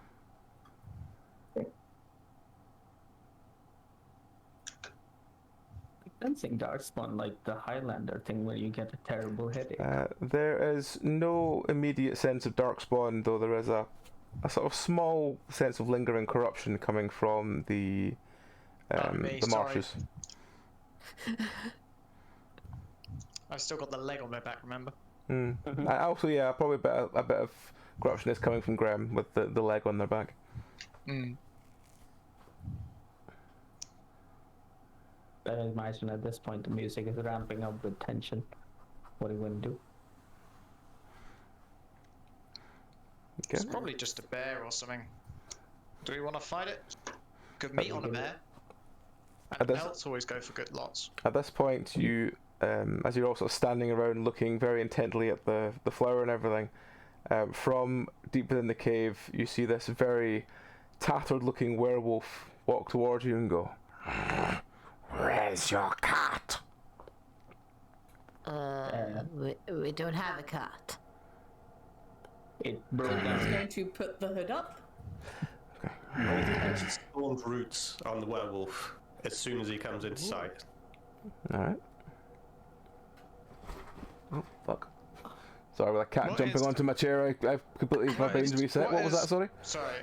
Sensing darkspawn like the Highlander thing where you get a terrible headache. There is no immediate sense of darkspawn, though there is a sort of small sense of lingering corruption coming from the Me, marshes. I've still got the leg on my back, remember? Also, yeah, probably a bit of corruption is coming from Graham with the leg on their back. Mm. I imagine at this point the music is ramping up with tension. What are you going to do? It's probably just a bear or something. Do we want to fight it? Good meat on a bear. And pelts always go for good lots. At this point, you, as you're also standing around looking very intently at the flower and everything, from deep within the cave, you see this very tattered-looking werewolf walk towards you and go, "Where's your cat?" We don't have a cat. It broke He's down. going to put the hood up. Spawned roots on the werewolf as soon as he comes into sight. Alright. Oh, fuck. Sorry, with a cat What jumping is- onto my chair, I've completely, my brain's reset. What was that, sorry? Sorry.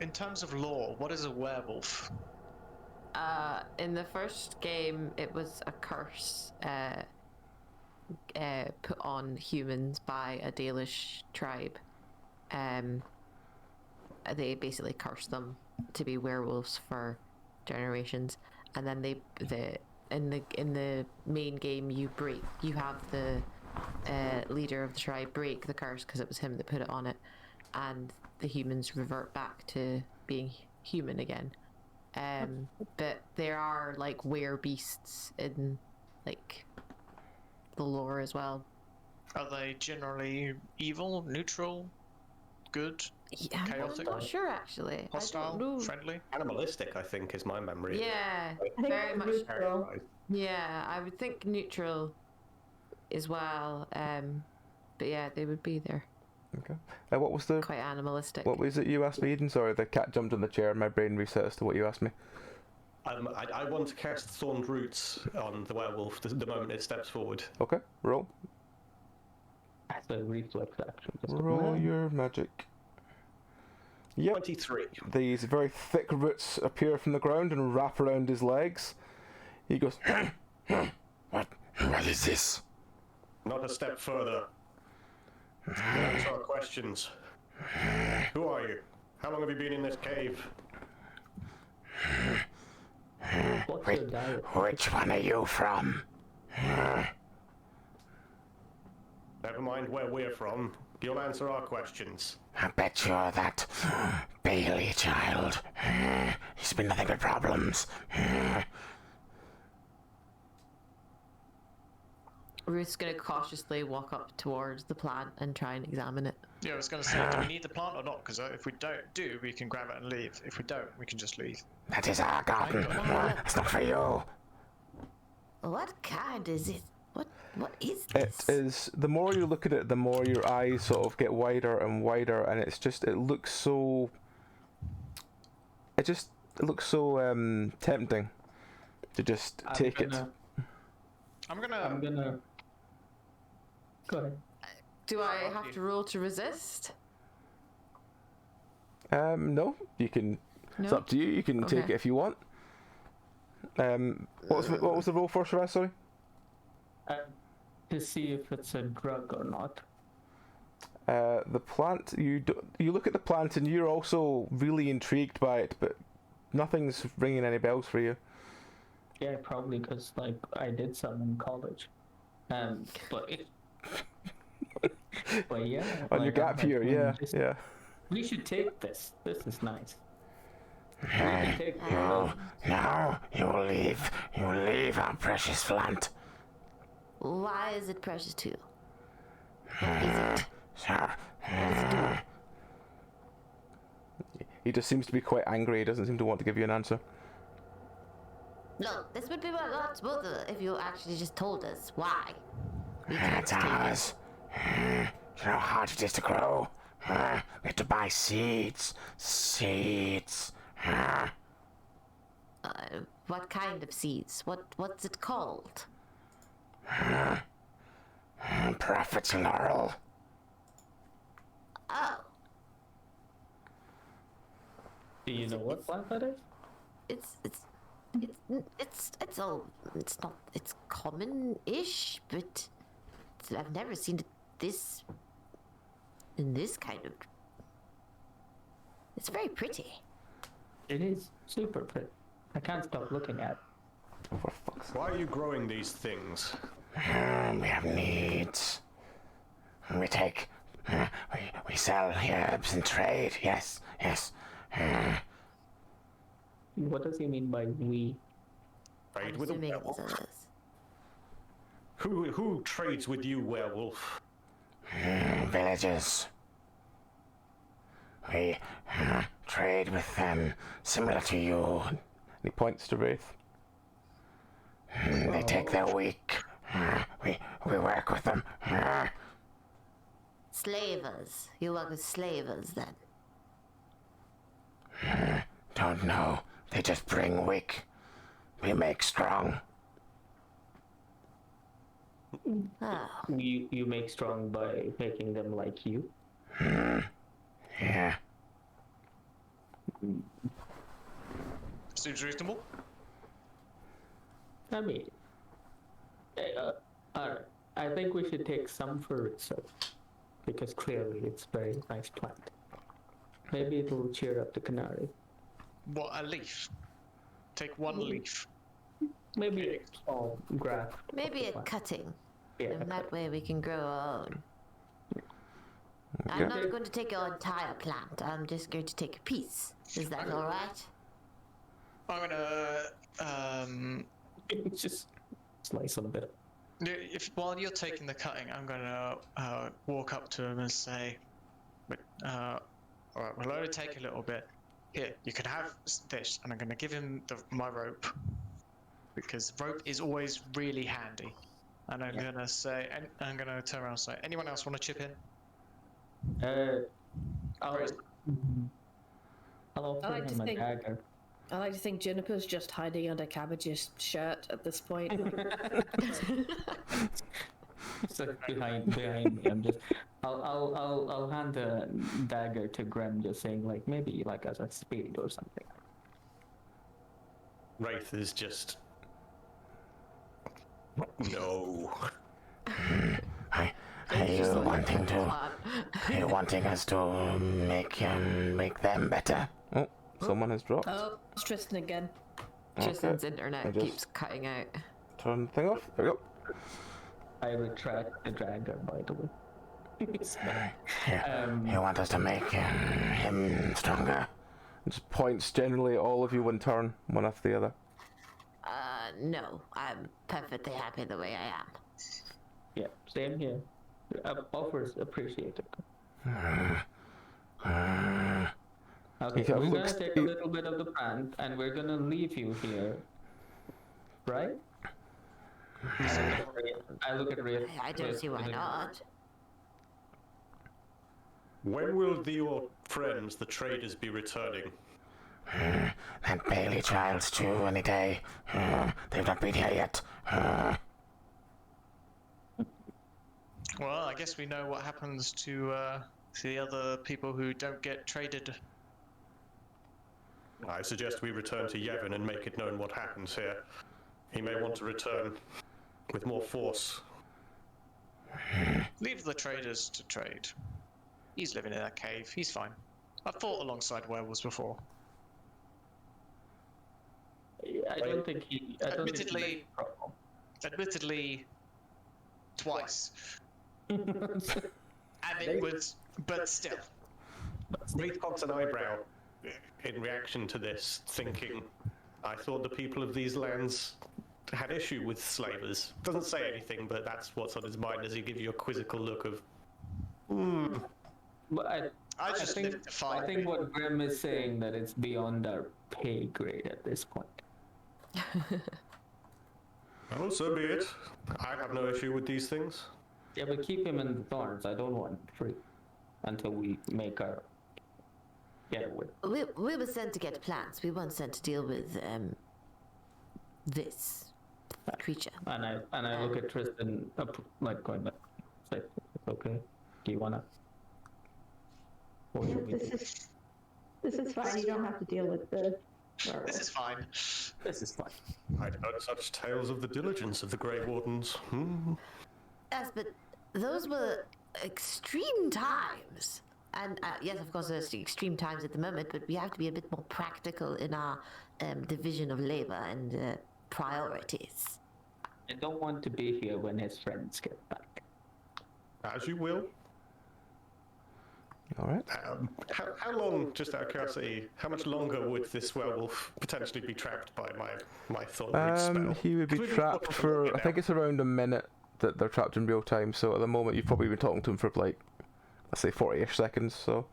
In terms of lore, what is a werewolf? In the first game, it was a curse put on humans by a Dalish tribe. They basically cursed them to be werewolves for generations, and then in the main game, you have the leader of the tribe break the curse because it was him that put it on it, and the humans revert back to being human again. But there are like were beasts in like the lore as well. Are they generally evil, neutral, good, Yeah, chaotic, I'm not sure actually. hostile, I don't know. friendly? Animalistic, I think, is my memory. Yeah, I think very it's much. neutral. Yeah, I would think neutral as well. But yeah, they would be there. Okay. What was the? Quite animalistic. What was it you asked me, Eden? Sorry, the cat jumped in the chair and my brain reset as to what you asked me. I want to cast Thorned Roots on the werewolf the moment it steps forward. Okay, roll. That's a reflex action. Roll your magic. Yep. 23. These very thick roots appear from the ground and wrap around his legs. He goes, What is this? Not a step further. Answer our questions. Who are you? How long have you been in this cave? What's your diet? Which one are you from? Never mind where we're from. You'll answer our questions. I bet you're that Bailey child. He's been nothing but problems. Ruth's gonna cautiously walk up towards the plant and try and examine it. Yeah, I was going to say, do we need the plant or not? Because if we don't, we can grab it and leave. If we don't, we can just leave. That is our garden. It's not for you. What kind is it? What is It this? is, the more you look at it, the more your eyes sort of get wider and wider, and it's just, it looks so tempting to just take it. I'm gonna. Go ahead. Do I have to roll to resist? No, you can, it's No? up to you, you can take Okay. it if you want. What was the roll for, Shiraz, sorry? To see if it's a drug or not. The plant, you look at the plant and you're also really intrigued by it, but nothing's ringing any bells for you. Yeah, probably because like I did some in college. But yeah. On your like, gap I'm year, like, yeah, just- yeah. We should take this. This is nice. We can take this. No, you will leave. You will leave our precious plant. Why is it precious to you? What is it? Sir, He just seems to be quite angry. He doesn't seem to want to give you an answer. Look, this would be a lot smoother if you actually just told us why. We can't it's take it. ours. You know how hard it is to grow. We have to buy seeds. Seeds. What kind of seeds? What's it called? Prophet's laurel. Oh, Do you know what plant that is? it's common-ish, but I've never seen it in this kind of. It's very pretty. It is super pretty. I can't stop looking at it. Oh, for fuck's sake. Why are you growing these things? We have needs. We take. We sell herbs and trade. Yes. What does he mean by we? Trade I'm with a assuming it was werewolf. us. Who trades with you, werewolf? Villagers. We trade with them, similar to you. And he points to Wraith. They take their weak. We work with them. Slavers. You work with slavers then. Don't know. They just bring weak. We make strong. Oh, You make strong by making them like you. Yeah. Seems reasonable. I mean, alright. I think we should take some for research because clearly it's a very nice plant. Maybe it'll cheer up the canary. What, a leaf? Take one leaf. Maybe small graft. Maybe a cutting. Yeah. And that way we can grow our own. Okay. I'm not going to take your entire plant. I'm just going to take a piece. Is that all right? I'm gonna Just slice a bit. if while you're taking the cutting, I'm gonna walk up to him and say, "All right, we'll only take a little bit. Here, you can have this," and I'm gonna give him my rope because rope is always really handy. And I'm gonna say, and I'm gonna turn around and say, "Anyone else want to chip in?" I'll offer like to him a think- dagger. I like to think Juniper's just hiding under Cabbage's shirt at this point. So behind me, I'm just. I'll hand the dagger to Grem, just saying like maybe like as a spade or something. Wraith is just. No. Are you wanting us to make them better? Oh, someone has dropped. Oh, it's Tristan again. Tristan's internet I just- keeps cutting out. Turn the thing off. There we go. I retract the dagger, by the way. You want us to make him stronger? Just points generally at all of you in turn, one after the other. No. I'm perfectly happy the way I am. Yeah, same here. Offers appreciated. Okay, Yeah, we're gonna looks- take a little bit of the plant and we're gonna leave you here, right? I look at Ria. I don't see why not. When will your friends, the traders, be returning? That Bailey child's due any day. They've not been here yet. Well, I guess we know what happens to the other people who don't get traded. I suggest we return to Yevon and make it known what happens here. He may want to return with more force. Leave the traders to trade. He's living in that cave. He's fine. I've fought alongside werewolves before. I don't think he. I don't think he Admittedly, twice. And it was, but still. Wraith cocks an eyebrow in reaction to this, thinking, I thought the people of these lands had issue with slavers. Doesn't say anything, but that's what's on his mind as he gives you a quizzical look of, But I just think, lived to fight. I think what Grim is saying that it's beyond our pay grade at this point. well, so be it. I have no issue with these things. Yeah, but keep him in the thorns. I don't want him free until we make our getaway. We were sent to get plants. We weren't sent to deal with this creature. And I look at Tristan like going like, it's okay. Do you wanna? What should we do? This is fine. You don't have to deal with the werewolf. This is fine. This is fine. I'd heard such tales of the diligence of the Grey Wardens. Yes, but those were extreme times. And yes, of course, there's extreme times at the moment, but we have to be a bit more practical in our division of labor and priorities. I don't want to be here when his friends get back. As you will. All right. How long, just out of curiosity, how much longer would this werewolf potentially be trapped by my thorn spell? He would be 'Cause we've been trapped talking for, a bit I think now. it's around a minute that they're trapped in real time. So at the moment, you've probably been talking to him for like, let's say 40-ish seconds. So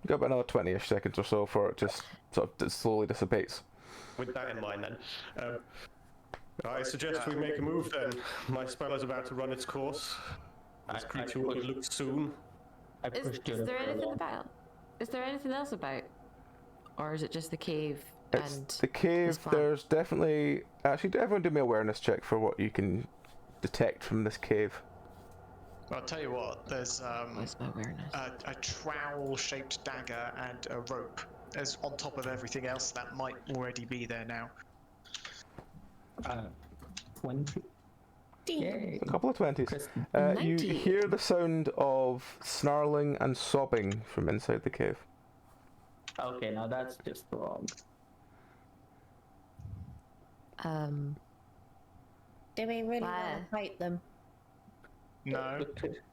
you've got about another 20-ish seconds or so for it just sort of slowly dissipates. With that in mind, then, I suggest we make a move. Then my spell is about to run its course. This creature will be looked soon. I Is pushed there Jennifer anything along. about? Is there anything else about? Or is it just the cave It's and the cave. this plant? There's definitely actually everyone do me an awareness check for what you can detect from this cave. I'll tell you what. There's Where's my awareness? a trowel-shaped dagger and a rope as on top of everything else that might already be there now. 20. Yay. A couple of 20s. Kristen. You 90. hear the sound of snarling and sobbing from inside the cave. Okay, now that's just wrong. Do we really Why? want to fight them? No.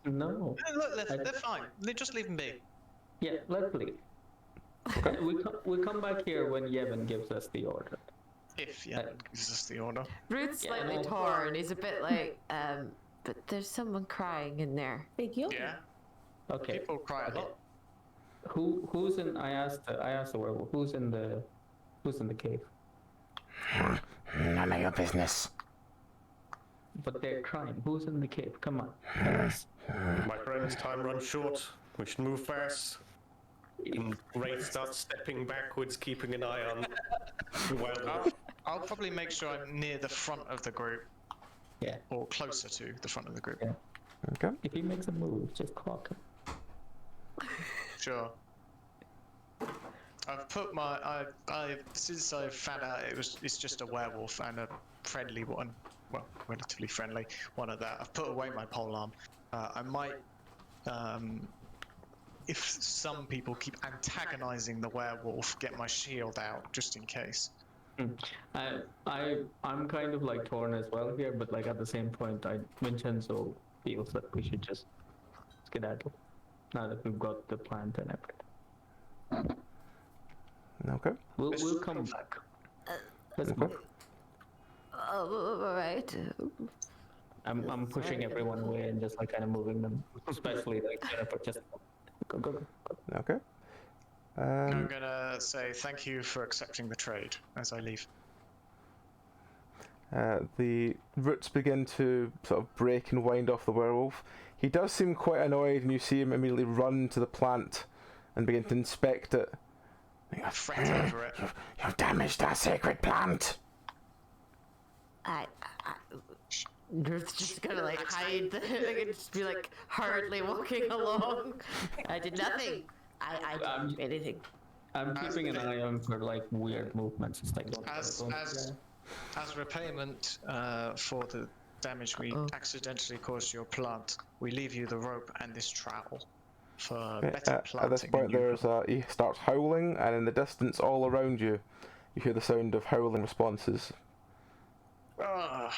No. Look, they're fine. Just leave them be. Yeah, let's leave. We come back here when Yevon gives us the order. If Yevon gives us the order. Ruth's Yeah, slightly no. torn. He's a bit like, but there's someone crying in there. Big Yoda. Yeah. Okay. People cry a lot. Who's in? I asked the werewolf. Who's in the cave? None of your business. But they're crying. Who's in the cave? Come on. My friends, time runs short. We should move fast. And Ray starts stepping backwards, keeping an eye on the werewolf. I'll probably make sure I'm near the front of the group. Yeah. Or closer to the front of the group. Yeah. Okay. If he makes a move, just clock him. Sure. I've put my since I found out it's just a werewolf and a friendly one, well, relatively friendly one at that. I've put away my polearm. I might, if some people keep antagonizing the werewolf, get my shield out just in case. I'm kind of like torn as well here, but like at the same point, Vincenzo feels that we should just skedaddle now that we've got the plant and everything. Okay. We'll come back. Let's Okay. move. Oh, all right. I'm pushing everyone away and just like kind of moving them, especially like Jennifer. Just go. Okay. I'm gonna say thank you for accepting the trade as I leave. The roots begin to sort of break and wind off the werewolf. He does seem quite annoyed, and you see him immediately run to the plant and begin to inspect it. I fret over it. You've damaged our sacred plant. Ruth's just gonna like hide and just be like hurriedly walking along. I did nothing. I didn't do anything. I'm keeping an eye on for like weird movements. It's like As repayment for the damage we accidentally caused your plant, we leave you the rope and this trowel for better planting. At this point, he starts howling, and in the distance, all around you, you hear the sound of howling responses. Oh,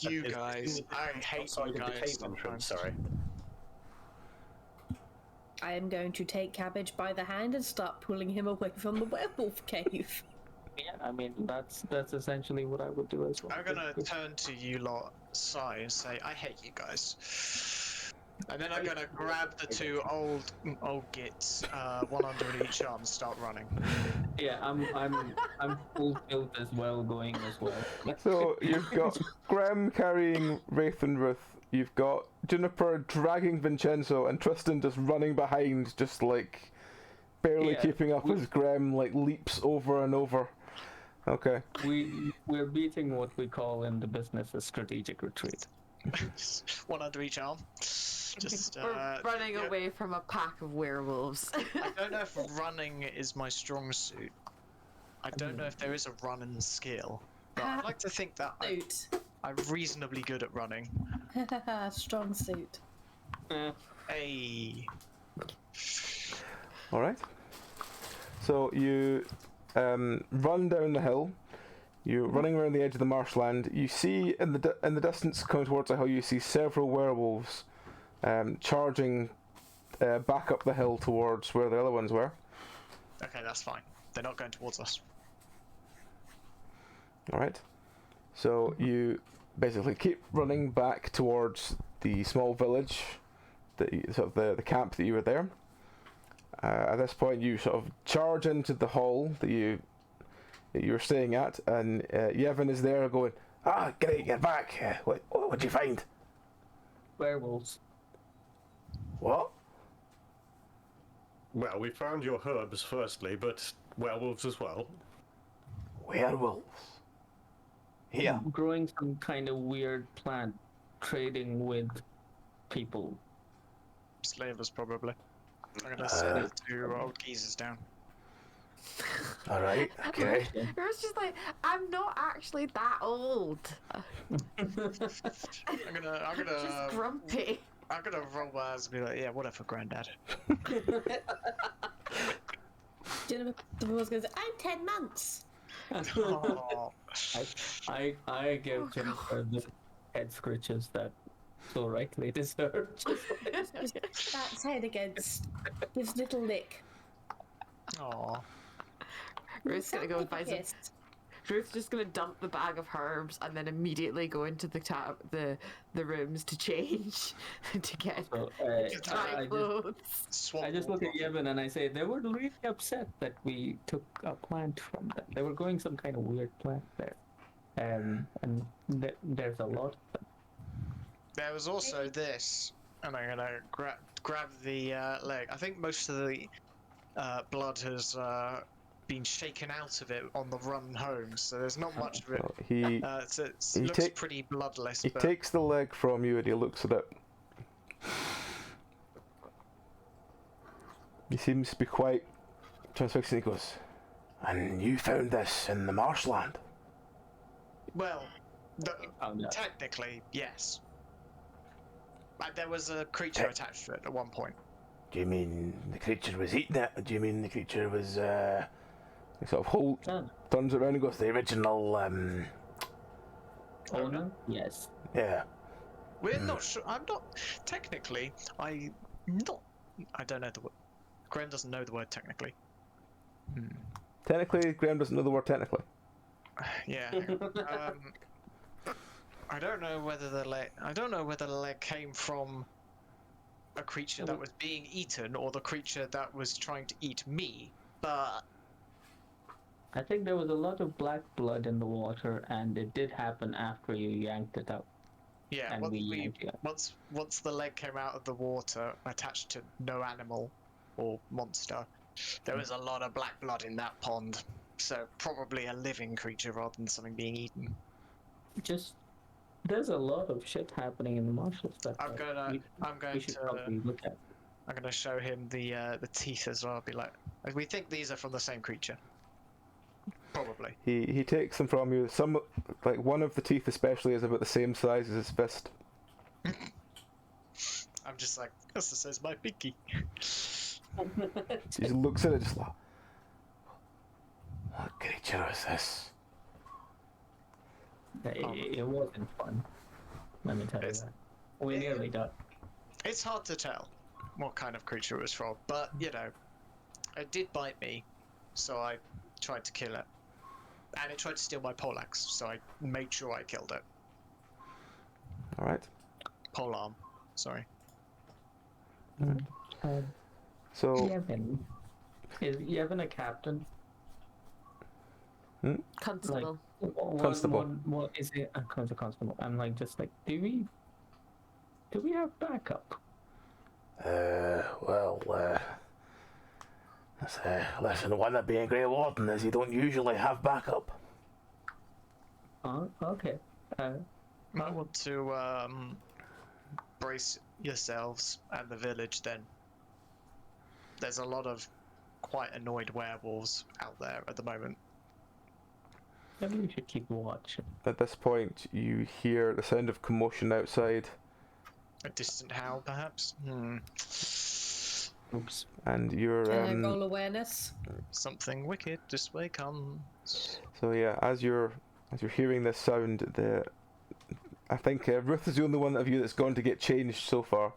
you guys! I hate you guys. Sorry. I am going to take Cabbage by the hand and start pulling him away from the werewolf cave. Yeah, I mean that's essentially what I would do as well. I'm gonna turn to you lot, sigh, and say, "I hate you guys." And then I'm gonna grab the two old gits, one under each arm, and start running. Yeah, I'm full tilt as well, going as well. So you've got Graham carrying Wraith and Ruth. You've got Juniper dragging Vincenzo, and Tristan just running behind, just like barely keeping up as Graham like leaps over and over. Okay. We're beating what we call in the business a strategic retreat. One under each arm. Just We're running away from a pack of werewolves. I don't know if running is my strong suit. I don't know if there is a running skill. But I'd like to think that I'm reasonably good at running. Strong suit. Hey. All right. So you run down the hill. You're running around the edge of the marshland. You see in the distance, coming towards the hill, you see several werewolves charging back up the hill towards where the other ones were. Okay, that's fine. They're not going towards us. All right. So you basically keep running back towards the small village, the camp that you were there. At this point, you sort of charge into the hall that you were staying at, and Yevon is there going, get back. What'd you find? Werewolves. What? Well, we found your herbs firstly, but werewolves as well. Werewolves? Here? Growing some kind of weird plant, trading with people. Slavers, probably. I'm gonna send the two old geezers down. All right, okay. Ruth's just like, I'm not actually that old. I'm gonna Just grumpy. I'm gonna roll my eyes and be like, yeah, whatever, Granddad. Jennifer was going to say, I'm 10 months. Oh. I give Jennifer head scritches that so rightly deserve. Just bats head against this little lick. Aw. Ruth's gonna go and find some. Kiss. Ruth's just gonna dump the bag of herbs and then immediately go into the rooms to change to get So, dry clothes. Swamp I just look water. at Yevon and I say they were really upset that we took a plant from them. They were growing some kind of weird plant there, and there's a lot of them. There was also this, and I'm gonna grab the leg. I think most of the blood has been shaken out of it on the run home, so there's not much of it. So he It looks pretty bloodless. he but takes the leg from you and he looks at it. He seems to be quite transfixed and he goes, And you found this in the marshland? well, No. technically, yes. There was a creature attached to it at one point. Do you mean the creature was eating it? Or do you mean the creature was, he sort of turns around and goes, the original, Owner? Yes. yeah. We're not sure. I'm not. Technically, I don't know the word. Graham doesn't know the word technically. technically, Graham doesn't know the word technically. Yeah. I don't know whether the leg came from a creature that was being eaten or the creature that was trying to eat me. But I think there was a lot of black blood in the water, and it did happen after you yanked it out. yeah, And we yanked it out. once the leg came out of the water, attached to no animal or monster, there was a lot of black blood in that pond. So probably a living creature rather than something being eaten. There's a lot of shit happening in the martial stuff. I'm going we should probably look at. I'm gonna show him the teeth as well. Be like, we think these are from the same creature. Probably. He takes them from you. Some, like one of the teeth especially, is about the same size as his fist. I'm just like, this says my pinky. He just looks at it, just like, What creature was this? It wasn't fun. Let me tell you It's- that. We nearly died. It's hard to tell what kind of creature it was from, but you know, it did bite me, so I tried to kill it. And it tried to steal my poleaxe, so I made sure I killed it. all right. Polearm, sorry. So Yevon. Is Yevon a captain? Constable. Constable. What is it? A constable. I'm like, just like, do we have backup? Listen, one of being Grey Warden is you don't usually have backup. Okay. Might want to brace yourselves and the village then. There's a lot of quite annoyed werewolves out there at the moment. Maybe we should keep watch. at this point, you hear the sound of commotion outside, A distant howl, perhaps? Oops. and you're Can I roll awareness? Something wicked this way comes. so yeah. As you're hearing this sound, I think Ruth is the only one of you that's gone to get changed so far.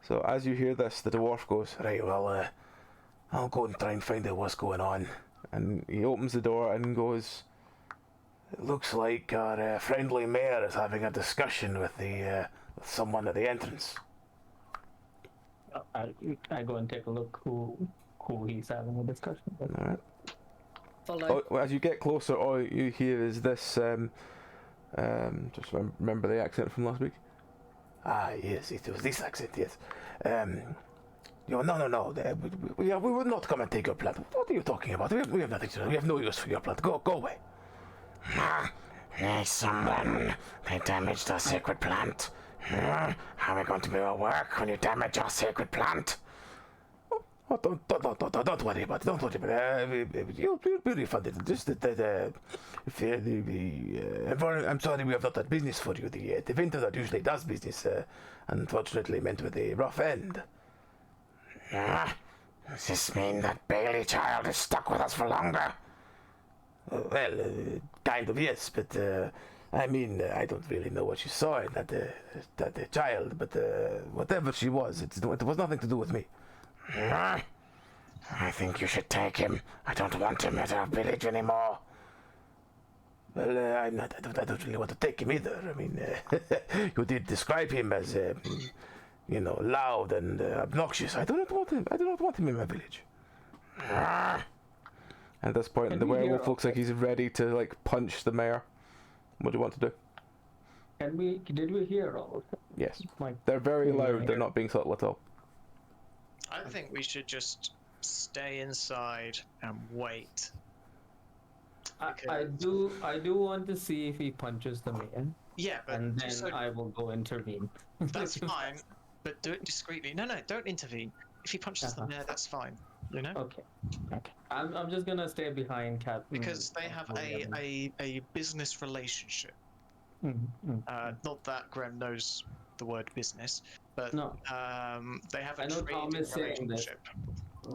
So as you hear this, the dwarf goes, Right, well, I'll go and try and find out what's going on. and he opens the door and goes, It looks like our friendly mayor is having a discussion with with someone at the entrance. I go and take a look who he's having a discussion with. all right. Follow. Well, as you get closer, all you hear is this. Just remember the accent from last week. Ah, yes, it was this accent, yes. No. We will not come and take your plant. What are you talking about? We have nothing to do. We have no use for your plant. Go away. There's someone. They damaged our sacred plant. How are we going to be able to work when you damage our sacred plant? Oh, don't worry about it. Don't worry about it. You'll be refunded. Just I'm sorry we have not done business for you. The winter that usually does business, unfortunately, meant with a rough end. Does this mean that Bailey child is stuck with us for longer? Well, kind of, yes, but I mean, I don't really know what she saw in that child, but whatever she was, it was nothing to do with me. I think you should take him. I don't want him at our village anymore. Well, I don't really want to take him either. I mean, you did describe him as, loud and obnoxious. I do not want him. I do not want him in my village. At this point, the werewolf looks like he's ready to punch the mayor. What do you want to do? Did we hear all of them? Yes. They're very loud. They're not being subtle at all. I think we should just stay inside and wait. I do want to see if he punches the man. Yeah, but and then I will go intervene. That's fine, but do it discreetly. No, don't intervene. If he punches the mayor, that's fine. Okay. I'm just gonna stay behind Captain. Because they have a business relationship. Not that Graham knows the word business, but no. They have a Tom is saying relationship.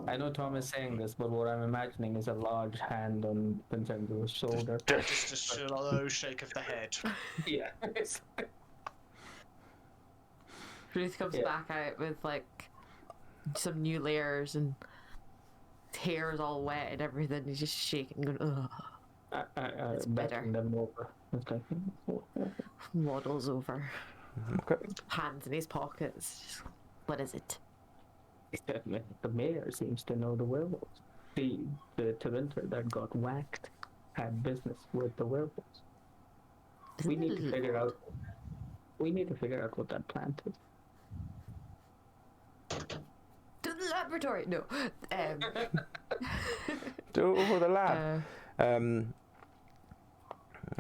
I know Tom is saying this, but what I'm imagining is a large hand on Vincenzo's shoulder. Just a slow shake of the head. Yeah. Ruth comes back out with some new layers and his hair is all wet and everything. He's just shaking, going, ugh. It's better. Them over. Okay. Waddles over. Okay. Hands in his pockets. Just, what is it? The mayor seems to know the werewolves. The Tyrenter that got whacked had business with the werewolves. We need to figure out what that plant is. To the laboratory. No. Do it over the lab.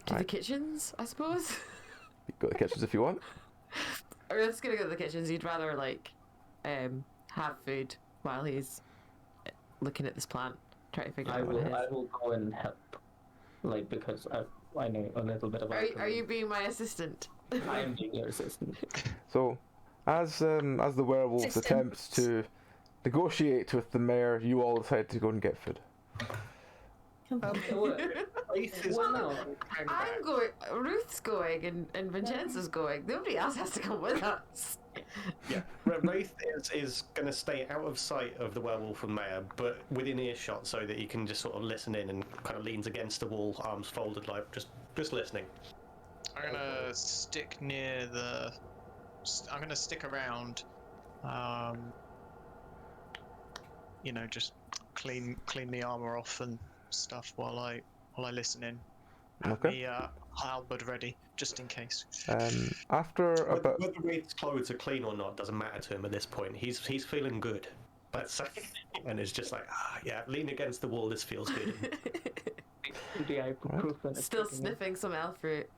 To the kitchens, I suppose. You go to the kitchens if you want. Or let's gonna go to the kitchens. He'd rather have food while he's looking at this plant, trying to figure out what it is. I will go and help, because I know a little bit about. Are you being my assistant? I am being your assistant. So, as the werewolves attempt to negotiate with the mayor, you all decide to go and get food. I'm going. Ruth's going, and Vincenzo's going. Nobody else has to come with us. Yeah, Wraith is going to stay out of sight of the werewolf and mayor, but within earshot, so that he can just sort of listen in and kind of leans against the wall, arms folded, just listening. I'm gonna stick near the. I'm gonna stick around. Just clean the armor off and stuff while I listen in. Okay. The halberd ready, just in case. After about whether Wraith's clothes are clean or not doesn't matter to him at this point. He's feeling good. That's and it's just lean against the wall. This feels good. Still sniffing some elf fruit.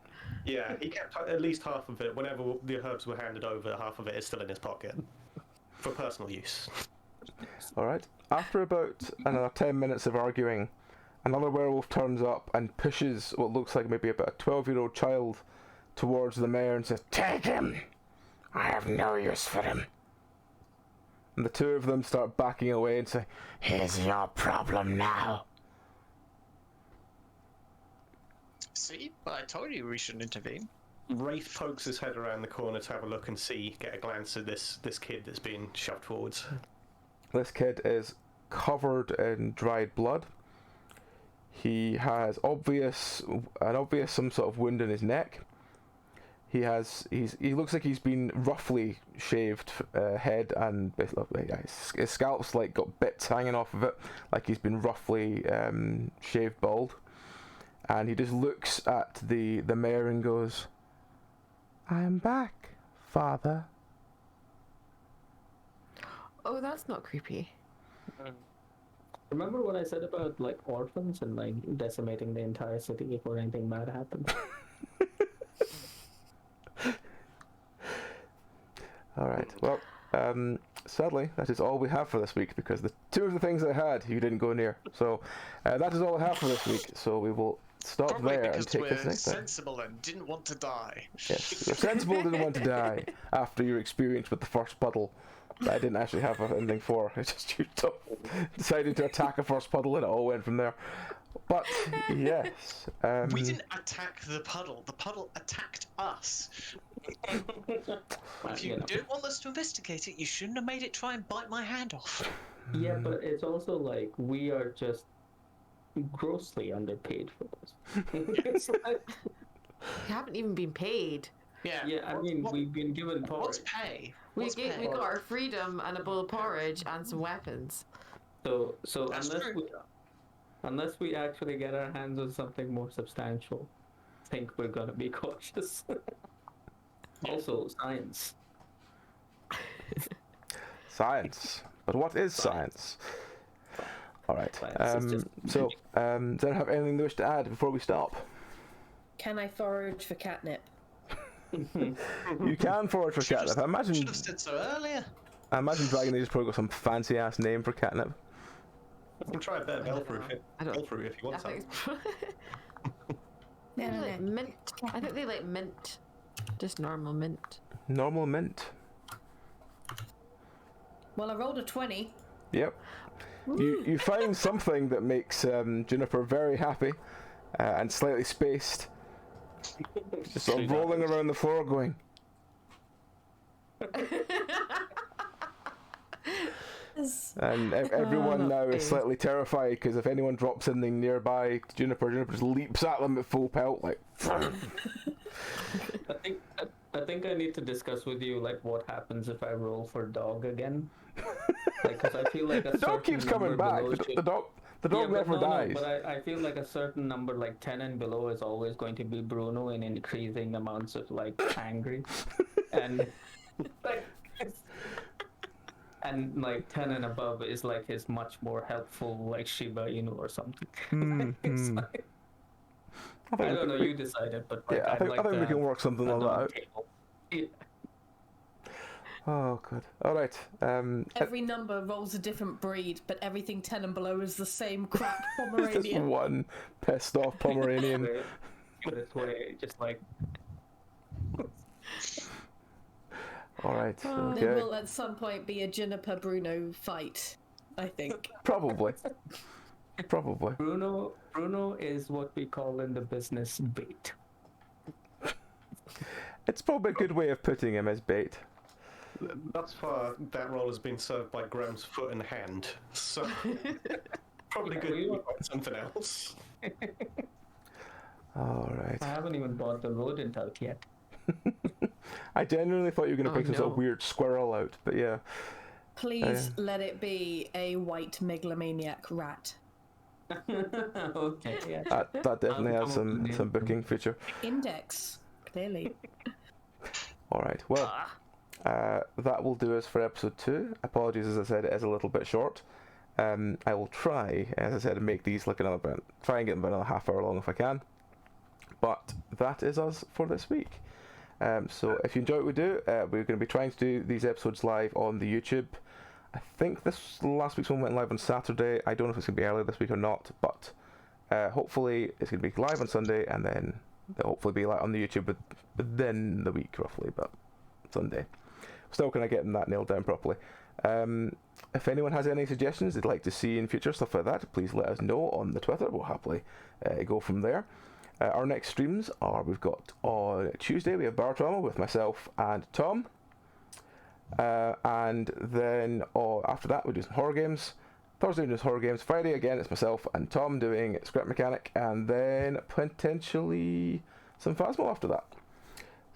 Yeah, he kept at least half of it. Whenever the herbs were handed over, half of it is still in his pocket for personal use. All right. After about another 10 minutes of arguing, another werewolf turns up and pushes what looks like maybe about a 12-year-old child towards the mayor and says, "Take him! I have no use for him." And the two of them start backing away and say, "Here's your problem now." See, but I told you we shouldn't intervene. Wraith pokes his head around the corner to have a look and get a glance at this kid that's being shoved forwards. This kid is covered in dried blood. He has some sort of wound in his neck. He looks like he's been roughly shaved head, and his scalp's got bits hanging off of it, like he's been roughly shaved bald. And he just looks at the mayor and goes, "I am back, father." Oh, that's not creepy. Remember what I said about orphans and decimating the entire city before anything bad happened? All right. Well, sadly, that is all we have for this week, because the two of the things I had you didn't go near. So that is all I have for this week. So we will stop Probably there and because take this we're next time. sensible and didn't want to die. Yes, you're sensible, didn't want to die after your experience with the first puddle that I didn't actually have anything for. It's just you decided to attack a first puddle and it all went from there. But yes, We didn't attack the puddle. The puddle attacked us. If you didn't want us to investigate it, you shouldn't have made it try and bite my hand off. Yeah, but it's also like we are just grossly underpaid for this. It's like, We haven't even been paid. Yeah. yeah, I mean, we've been given porridge. What's pay? We What's pay? got our freedom and a bowl of porridge and some weapons. So That's true. unless we actually get our hands on something more substantial, I think we're gonna be cautious. Also, science. Science. But what is science? All right. Science is just So, does anyone have anything they wish to add before we stop? Can I forage for catnip? You can forage for catnip. I Should imagine have said so earlier. Dragon Age's probably got some fancy ass name for catnip. You can try a bit of elf fruit if you I want some. think they like mint. I think they like mint. Just normal mint. Normal mint. Well, I rolled a 20. Yep. You find something that makes Juniper very happy and slightly spaced. Just sort of rolling around the floor going. And everyone now is slightly terrified because if anyone drops something nearby Juniper just leaps at them at full pelt like. I think I need to discuss with you like what happens if I roll for dog again. Like, because I feel like a The dog keeps coming back. The dog never dies. But I feel like a certain number, like 10 and below, is always going to be Bruno in increasing amounts of like angry, and like, and like 10 and above is like his much more helpful, like Shiba Inu or something. It's like, I don't know. You decided, but like, yeah, I think we can work something like that out. Yeah. Oh, good. All right. Every number rolls a different breed, but everything 10 and below is the same crap Just Pomeranian. one pissed off Pomeranian. This way, just like. All right. There Okay. will at some point be a Juniper Bruno fight, I think. Probably. Bruno is what we call in the business bait. It's probably a good way of putting him as bait. Thus far, that role has been served by Graham's foot and hand, so probably good to find something else. All right. I haven't even bought the rodent out yet. I genuinely thought you were going to bring some sort of no. weird squirrel out, but yeah. Please let it be a white megalomaniac rat. Okay, yeah. That definitely has some booking feature. Index, clearly. All right. Well, that will do us for episode 2. Apologies, as I said, it is a little bit short. I will try, as I said, to make these like try and get them about another half hour long if I can. But that is us for this week. So if you enjoy what we do, we're going to be trying to do these episodes live on the YouTube. I think this last week's one went live on Saturday. I don't know if it's going to be earlier this week or not, but hopefully it's going to be live on Sunday, and then they'll hopefully be live on the YouTube within the week roughly, but Sunday. Still kind of getting that nailed down properly. If anyone has any suggestions they'd like to see in future, stuff like that, please let us know on the Twitter. We'll happily go from there. Our next streams are, we've got on Tuesday, we have Bar Trauma with myself and Tom. And then after that, we do some horror games. Thursday, we do some horror games. Friday, again, it's myself and Tom doing Script Mechanic. And then potentially some Phasmo after that.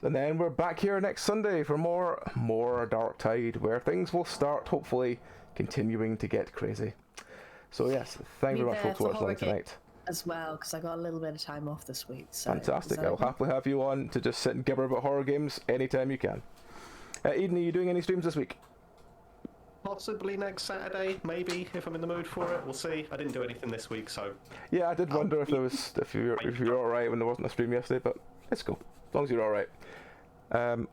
And then we're back here next Sunday for more Dark Tide, where things will start, hopefully, continuing to get crazy. So yes, thank you very much folks for watching tonight. As well, because I got a little bit of time off this week. So Fantastic. I'll happily have you on to just sit and gibber about horror games anytime you can. Eden, are you doing any streams this week? Possibly next Saturday, maybe, if I'm in the mood for it. We'll see. I didn't do anything this week, so... Yeah, I did wonder if you're alright when there wasn't a stream yesterday, but it's cool. As long as you're alright.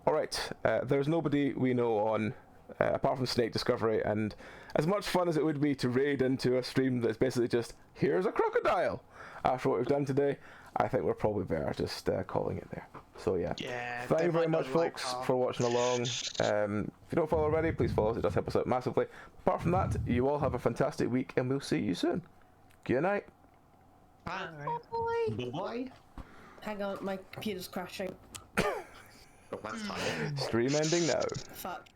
Alright, there's nobody we know on, apart from Snake Discovery, and as much fun as it would be to raid into a stream that's basically just, here's a crocodile! After what we've done today, I think we're probably better just calling it there. So yeah, thank you very much folks for watching along. If you don't follow already, please follow us, it does help us out massively. Apart from that, you all have a fantastic week and we'll see you soon. Good night. Bye. Bye. Hang on, my computer's crashing. Oh, that's tight. Stream ending now. Fuck.